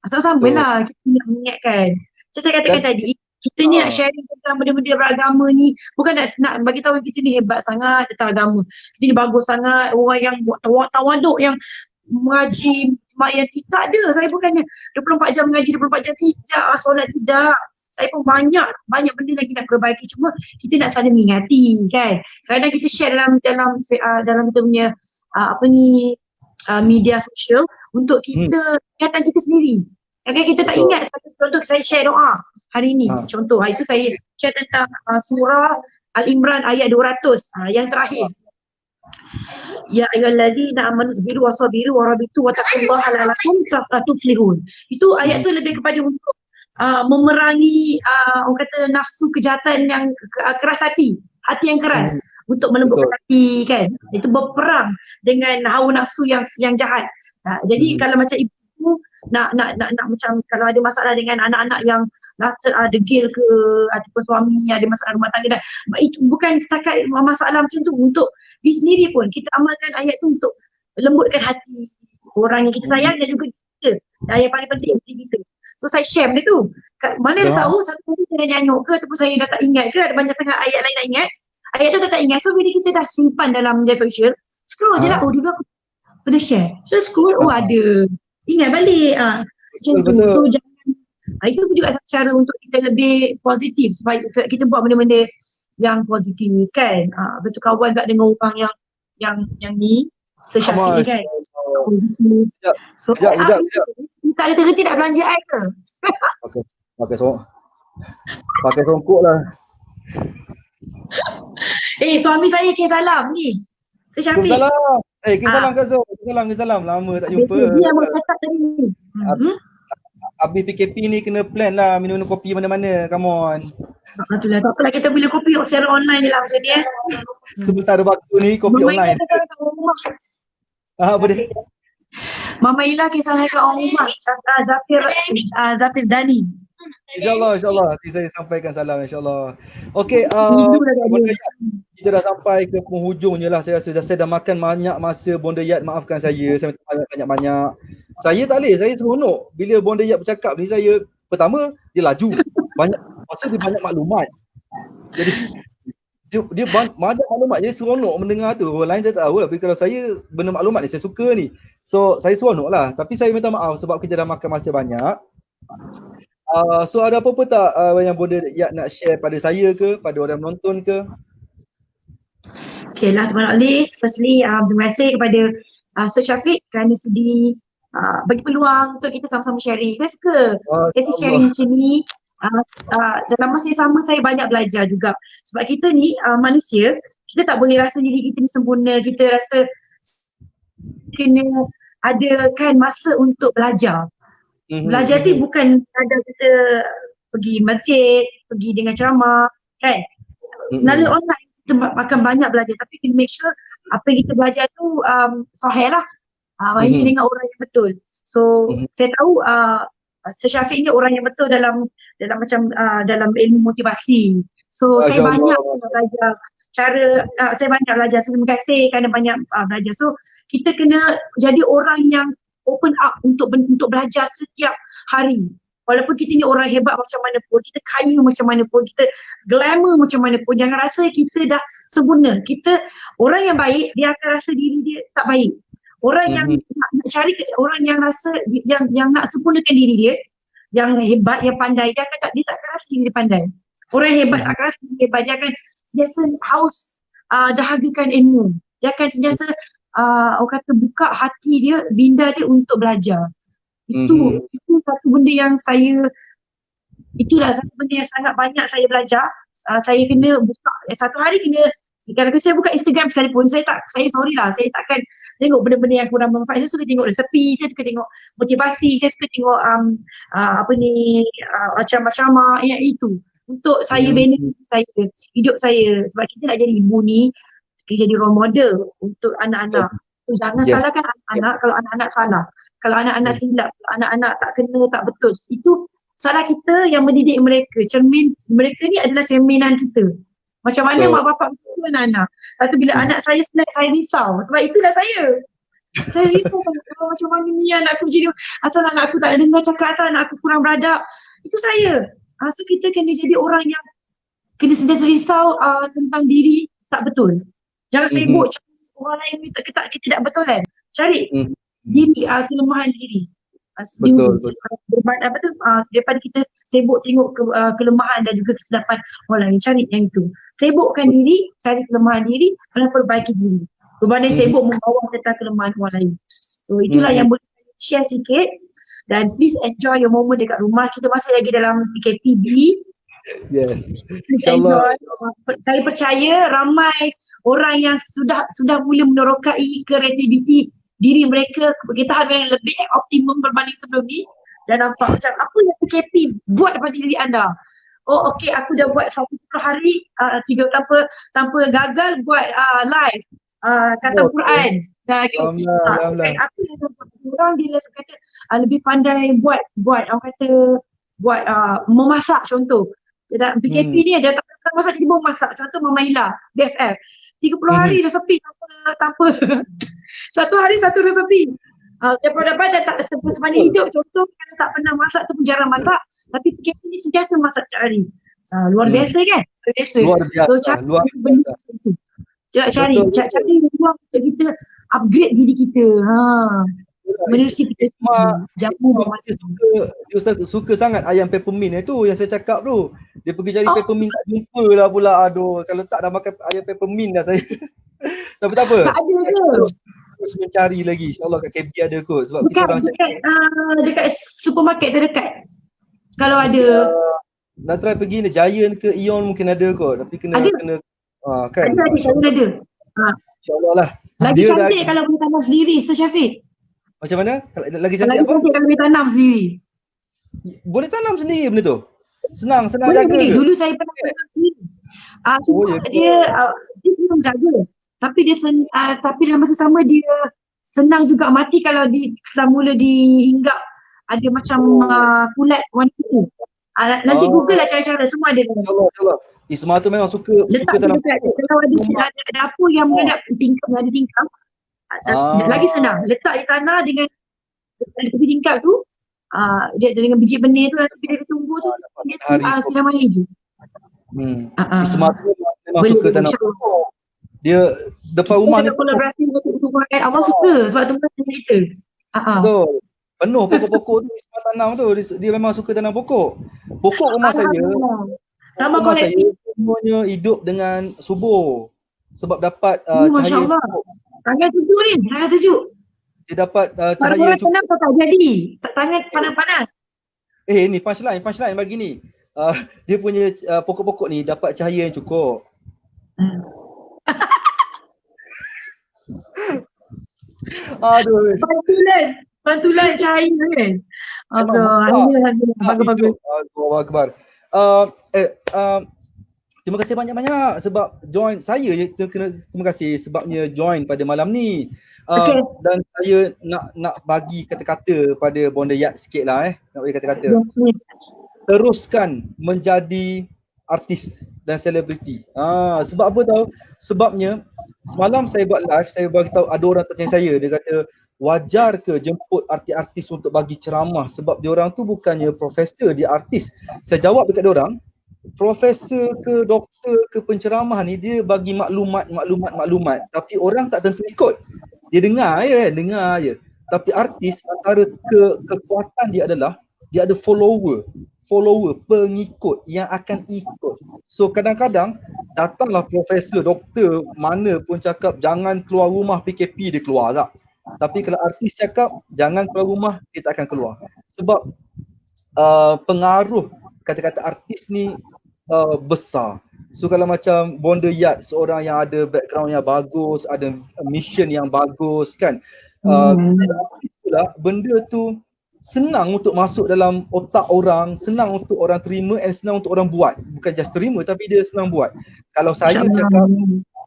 S2: Sama-sama lah kita nak mengingatkan. Macam saya katakan tadi, kita ni nak sharing tentang benda-benda beragama ni, bukan nak bagi tahu kita ni hebat sangat tentang agama. Kita ni bagus sangat, orang yang buat tawaduk, yang mengaji yang tak ada. Saya bukannya 24 jam mengaji, 24 jam tidak, solat tidak. Saya pun banyak benda lagi nak perbaiki. Cuma kita nak saling mengingati kan. Kadang kita share dalam kita punya media sosial untuk kita ingatan kita sendiri. Kadang kita tak ingat. Contoh saya share doa hari ni. Contoh hari tu saya share tentang surah Al-Imran ayat 200 yang terakhir. Ya ayyuhallazina amanu sabiru wasabiru warabitu wattaqullaha la'allakum tuflihun. Itu ayat tu lebih kepada untuk memerangi orang kata nafsu kejahatan yang keras hati yang keras, untuk melembutkan hati kan. Itu berperang dengan hawa nafsu yang jahat. Jadi kalau macam ibu nak macam kalau ada masalah dengan anak-anak yang degil ke ataupun suami ada masalah rumah tangga, dan itu bukan setakat masalah macam tu, untuk diri sendiri pun kita amalkan ayat tu untuk lembutkan hati orang yang kita sayang dan juga kita. Yang paling penting diri kita. So saya share benda tu. Mana tahu satu hari saya nyanyuk ke ataupun saya dah tak ingat ke, ada banyak sangat ayat lain nak ingat. Ayat tu tak ingat. So bila kita dah simpan dalam media sosial, scroll je lah. Oh dulu aku pernah share. So scroll, ada. Ingat balik. Macam tu. So jangan. Itu juga cara untuk kita lebih positif supaya kita buat benda-benda yang positif kan. Betul kawan tak dengan orang yang ni sesyafiq kan. So
S1: Sekejap.
S2: kita ada terhenti nak belanja air ke?
S1: Pakai songkok lah.
S2: Suami saya salam ni. Sesyafiq.
S1: Salam. Salam Kak Zul. Salam. Lama tak jumpa.
S2: Dia mau cakap tadi ni.
S1: Habis PKP ni kena plan lah minum kopi mana-mana. Come on.
S2: Itulah. Tak apalah, kita boleh kopi secara online je lah macam ni
S1: Sebentar ada waktu ni kopi online. Boleh.
S2: Mama Ila kisah kat orang rumah. Zafir Dani.
S1: InsyaAllah. Nanti saya sampaikan salam insyaAllah. Okey, kita dah sampai ke penghujungnya lah. Saya rasa saya dah makan banyak masa Bonda Yat. Maafkan saya minta banyak-banyak. Saya tak boleh, saya seronok. Bila Bonda Yat bercakap ni, saya pertama, dia laju. Maksudnya dia banyak maklumat. Jadi dia banyak maklumat, jadi seronok mendengar tu. Orang lain saya tak tahu lah. Tapi kalau saya benda maklumat ni, saya suka ni. So saya seronok lah. Tapi saya minta maaf sebab kita dah makan masa banyak. So ada apa-apa tak yang Bonda Yat nak share pada saya ke, pada orang menonton ke?
S2: Okay, last but not least, firstly terima kasih kepada Sir Syafiq kerana sudi bagi peluang untuk kita sama-sama sharing. Saya suka sesi sharing macam ni. Dalam masa yang sama saya banyak belajar juga. Sebab kita ni manusia, kita tak boleh rasa diri kita ni sempurna. Kita rasa kena adakan masa untuk belajar. Belajar tu bukan ada kita pergi masjid, pergi dengan ceramah kan. Melalui online kita akan banyak belajar, tapi kita make sure apa yang kita belajar tu sahih lah. Ini dengan orang yang betul. So saya tahu Sir Syafiq ni orang yang betul dalam dalam ilmu motivasi. So saya banyak belajar saya banyak belajar. So, terima kasih kerana banyak belajar. So kita kena jadi orang yang open up untuk belajar setiap hari. Walaupun kita ni orang hebat macam mana pun, kita kaya macam mana pun, kita glamour macam mana pun, jangan rasa kita dah sempurna. Orang yang baik, dia akan rasa diri dia tak baik. Orang yang nak cari, orang yang rasa yang nak sempurnakan diri dia, yang hebat, yang pandai, dia tak akan rasa diri dia pandai. Orang yang hebat akan rasa diri hebat, dia akan sentiasa haus dahagakan ilmu. Dia akan sentiasa orang kata buka hati dia, minda dia untuk belajar. Itu satu benda yang itulah satu benda yang sangat banyak saya belajar. Saya kena buka, satu hari kena, kalau saya buka Instagram sekalipun, saya sorry lah, saya takkan tengok benda-benda yang kurang bermanfaat. Saya suka tengok resepi, saya suka tengok motivasi, saya suka tengok macam-macam yang itu. Untuk saya benefit saya, hidup saya. Sebab kita nak jadi ibu ni, kita jadi role model untuk anak-anak. So, jangan salahkan anak-anak kalau anak-anak salah. Kalau anak-anak silap, anak-anak tak kena, tak betul, itu salah kita yang mendidik mereka. Mereka ni adalah cerminan kita. Macam mana mak bapak betul anak-anak. Tapi bila anak saya snack, saya risau. Sebab itulah saya. Saya risau macam mana ni anak aku jadi, asal anak aku tak dengar cakap, asal anak aku kurang beradab. Itu saya. So kita kena jadi orang yang kena sentiasa risau tentang diri tak betul. Jangan sibuk cari orang lain ni kita tak betul kan. Cari diri, kelemahan diri.
S1: Betul.
S2: Daripada kita sibuk tengok kelemahan dan juga kesilapan orang lain, cari yang itu. Sibukkan diri, cari kelemahan diri, dan perbaiki diri. Berbanding sibuk membawa tentang kelemahan orang lain. So itulah yang boleh share sikit. Dan please enjoy your moment dekat rumah. Kita masih lagi dalam PKPB.
S1: Yes.
S2: InsyaAllah. Saya percaya ramai orang yang sudah mula menerokai kreativiti diri mereka, kita yang lebih optimum berbanding sebelum ni. Dan nampak macam apa yang PKP buat daripada diri anda. Oh okey, aku dah buat 10 hari tanpa gagal buat live kata Quran. Aku yang orang dia kata lebih pandai buat orang kata buat memasak contoh. Dan PKP ni dia tak masak, dia masak. Contoh Mama Ila, BFF. 30 hari resepi tanpa satu hari satu resepi. Daripada tak sepanjang hidup, contoh kalau tak pernah masak tu pun jarang masak, tapi PKP ni sentiasa masak setiap hari. Luar biasa kan?
S1: Luar biasa.
S2: So cari benda tu. Cari ruang untuk kita upgrade diri kita. Menerusi kita.
S1: Dia suka sangat ayam peppermint tu yang saya cakap tu. Dia pergi cari peppermint, tak jumpa lah pula. Aduh, kalau tak dah makan ayam peppermint dah saya. Tapi tak apa.
S2: Tak ada ke?
S1: Terus mencari lagi. InsyaAllah kat KB ada kot. Sebab
S2: dekat,
S1: kita orang
S2: dekat supermarket terdekat. Kalau ada.
S1: Nak try pergi ni Giant ke Ion mungkin ada kot. Tapi kena kan.
S2: Ada Giant ada.
S1: InsyaAllah lah.
S2: Lagi cantik kalau boleh tanam sendiri, Sir Syafiq.
S1: Macam mana? Lagi cantik
S2: apa? Cantik kalau boleh tanam sendiri.
S1: Boleh tanam sendiri benda tu? Senang
S2: boleh,
S1: jaga
S2: boleh.
S1: ke?
S2: Dulu saya pernah tanam sendiri. Dia senang jaga. Tapi tapi dalam masa sama dia senang juga mati kalau mula dihinggap ada macam kulat warna biru. Nanti Google lah cara-cara, semua ada.
S1: InsyaAllah. Isma tu memang suka tanam.
S2: Kalau ada dapur yang menghadap tingkap, lagi senang. Letak di tanah dengan tepi tingkap tu, dia dengan biji benih tu, nanti bila dia tumbuh tu, dia siram air je.
S1: Isma tu memang suka tanam pokok. Dia depan rumah ni
S2: kolaborasi dengan tumbuhan Allah suka sebab tumbuhan kita.
S1: Betul. Penuh pokok-pokok tu Isma tanam tu. Dia memang suka tanam pokok. Pokok rumah saya semuanya hidup dengan subur. Sebab dapat cahaya.
S2: Tangan sejuk ni, tangan sejuk.
S1: Dia dapat cahaya
S2: cukup. Tangan tak jadi. Tangan panas-panas.
S1: Ni punchline bagi ni. Dia punya pokok-pokok ni dapat cahaya yang cukup. Aduh. Pantulan cahaya kan. Bagus. Allahu Akbar. Terima kasih banyak-banyak sebab join saya. Terima kasih sebabnya join pada malam ni. Dan saya nak bagi kata-kata pada Bonda Yat sikit lah nak bagi kata-kata. Teruskan menjadi artis dan selebriti. Sebab apa tahu? Sebabnya semalam saya buat live, saya bagi tahu ada orang tanya saya, dia kata wajar ke jemput artis-artis untuk bagi ceramah sebab diorang tu bukannya profesor, dia artis. Saya jawab dekat diorang, profesor ke doktor ke penceramah ni dia bagi maklumat tapi orang tak tentu ikut. Dia dengar je. Tapi artis antara kekuatan dia adalah dia ada follower, pengikut yang akan ikut. So kadang-kadang datanglah profesor, doktor mana pun cakap jangan keluar rumah PKP, dia keluar tak. Tapi kalau artis cakap jangan keluar rumah, dia tak akan keluar. Sebab pengaruh kata-kata artis ni besar. So kalau macam Bonda Yat, seorang yang ada background yang bagus, ada mission yang bagus kan. Itulah benda tu senang untuk masuk dalam otak orang, senang untuk orang terima dan senang untuk orang buat. Bukan just terima tapi dia senang buat. Kalau saya cakap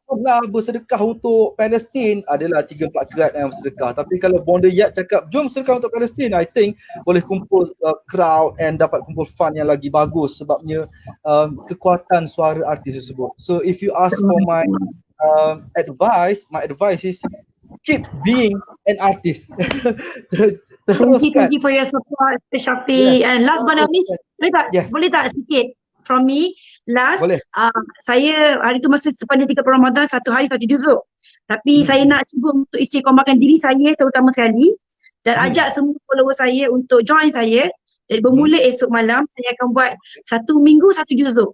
S1: jomlah bersedekah untuk Palestin, adalah 3-4 kerat yang bersedekah. Tapi kalau Bonda Yat cakap jom sedekah untuk Palestin, I think boleh kumpul crowd and dapat kumpul fund yang lagi bagus, sebabnya kekuatan suara artis tersebut. So if you ask for my advice, my advice is keep being an artist.
S2: Thank you for your support, Mr. Syafiq. And last but not least, boleh tak sikit from me? Last, saya hari tu masa sepanjang 30 Ramadan, satu hari satu juzuk. Tapi saya nak cuba untuk istiqomahkan diri saya terutama sekali dan ajak semua follower saya untuk join saya. Jadi bermula esok malam, saya akan buat 1 minggu 1 juzuk.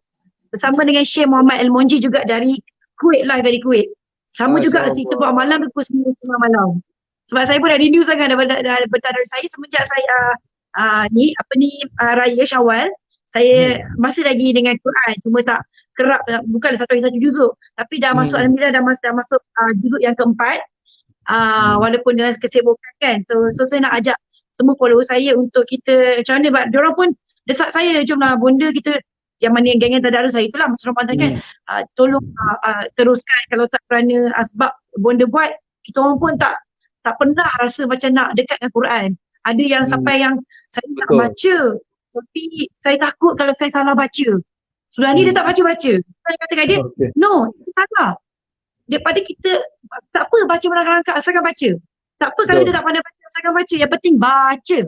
S2: Bersama dengan Syekh Muhammad Al-Monji juga dari Kuwait, live dari Kuwait. Sama juga kita buat malam pukul 9 malam. Sebab saya pun dah rindu sangat daripada dari saya semenjak saya raya Syawal. Saya masih lagi dengan Quran, cuma tak kerap, bukan satu hari satu juzuk, tapi dah masuk alhamdulillah dah masuk juzuk yang keempat, walaupun dengan kesibukan kan. So saya nak ajak semua follower saya untuk kita macam mana, diorang pun desak saya, jomlah Bonda kita yang mana geng yang tadarus hari itulah masa Ramadan kan, tolong teruskan, kalau tak kerana sebab Bonda buat, kita orang pun tak pernah rasa macam nak dekat dengan Quran. Ada yang sampai yang saya nak baca, tapi saya takut kalau saya salah baca. Sudah ni dia tak baca-baca. Saya kata kat dia, no, itu salah. Daripada kita, tak apa baca merangkak-rangkak, asalkan baca. Tak apa kalau dia tak pandai baca, asalkan baca. Yang penting baca.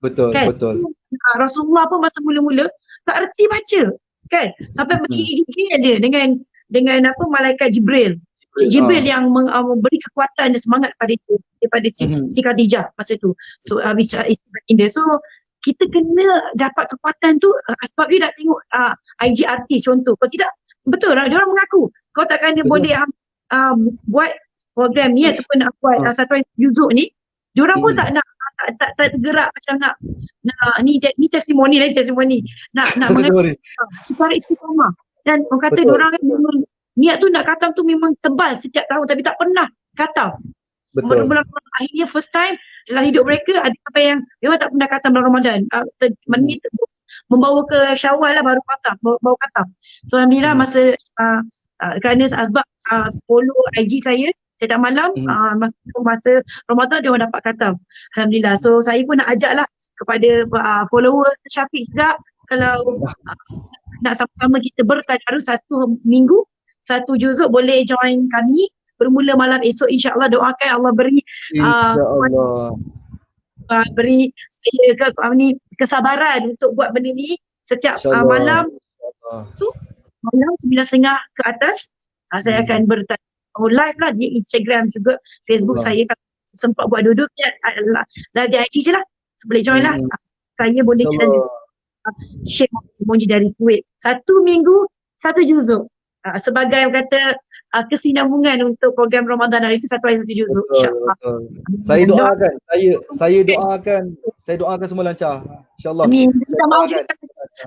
S1: Betul, kan? Betul.
S2: Rasulullah pun masa mula-mula tak erti baca. Kan? Sampai bergigil dia dengan apa malaikat Jibril. Jibril yang memberi kekuatan dan semangat pada dia, daripada si Khadijah masa tu. So, India. So, kita kena dapat kekuatan tu sebab dia nak tengok IG artis contoh. Kalau tidak, betul lah, dia orang mengaku. Kau takkan dia boleh buat program ni ataupun nak buat satu juzuk ni, dia orang pun tak tergerak macam nak ni testimoni lah, testimoni. Nak mengaku secara istiqamah. Dan orang kata dia orang kan niat tu nak khatam tu memang tebal setiap tahun tapi tak pernah khatam.
S1: Betul.
S2: Akhirnya first time dalam hidup mereka ada apa yang memang tak pernah khatam dalam Ramadan. Membawa ke Syawal lah baru khatam, bawa khatam. So alhamdulillah masa kerana sebab follow IG saya setiap malam masa Ramadan dia orang dapat khatam. Alhamdulillah. So saya pun nak ajak lah kepada follower Syafiq juga, kalau nak sama-sama kita bertadarus 1 minggu 1 juzuk, boleh join kami bermula malam esok, insya-Allah. Doakan Allah beri beri saya kesabaran untuk buat benda ni setiap malam tu, malam 9.30 ke atas saya akan live lah di Instagram juga, Facebook saya sempat buat duduk live di IG je lah, boleh join lah. Saya boleh dan Syekh Monji dari Kuwait 1 minggu 1 juzuk sebagai kata kesinambungan untuk program Ramadan hari itu, 1 hari 1 juzuk, insya-Allah.
S1: Saya doakan semua lancar, insya-Allah.
S2: Amin. Kita mahu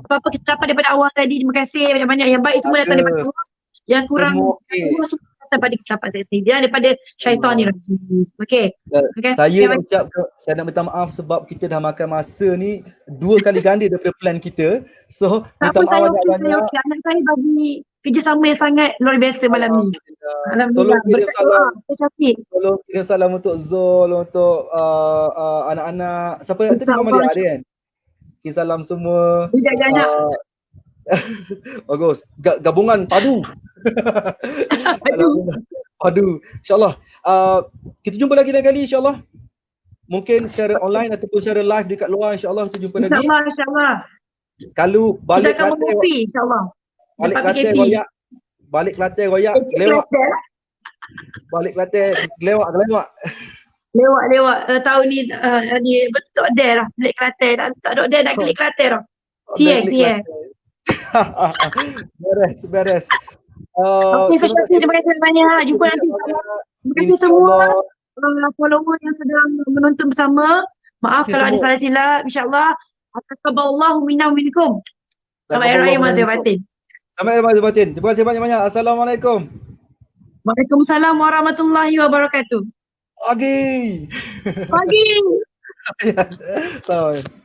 S2: apa-apa kita dapat daripada awal tadi, terima kasih banyak-banyak. Yang baik semua datang daripada Allah, yang kurang semua daripada kesilapan saya sendiri dan daripada syaitan ni rajim. Okey.
S1: Saya nak minta maaf sebab kita dah makan masa ni 2 kali ganda daripada plan kita. So minta maaf banyak-banyak.
S2: Anak saya bagi kerjasama yang sangat luar biasa malam ni.
S1: Alhamdulillah. Tolong kirim salam untuk Zul, untuk anak-anak. Siapa yang tadi Mama Lia ada kan? Kirim salam semua.
S2: Jaga anak.
S1: Bagus. Gabungan padu. Padu. InsyaAllah. Kita jumpa lagi lain kali insyaAllah. Mungkin secara online ataupun secara live dekat luar, insyaAllah kita jumpa lagi.
S2: InsyaAllah.
S1: Kalau balik Kelantan,
S2: insyaAllah.
S1: Balik Kelantan royak lewat. Balik Kelantan lewat.
S2: Lewat tahun ni betul dah lah balik Kelantan. Tak ada dah nak klik Kelantan dah. Siang.
S1: Beres.
S2: Okey, terima kasih banyak. Jumpa nanti. Terima kasih semua follower yang sedang menonton bersama. Maaf kalau ada salah silap. InsyaAllah. Taqabbalallahu minna wa minkum. Sampai raya mazhar batin.
S1: Terima kasih banyak-banyak. Assalamualaikum.
S2: Waalaikumsalam warahmatullahi wabarakatuh.
S1: Pagi.
S2: Pagi.
S1: Assalamualaikum.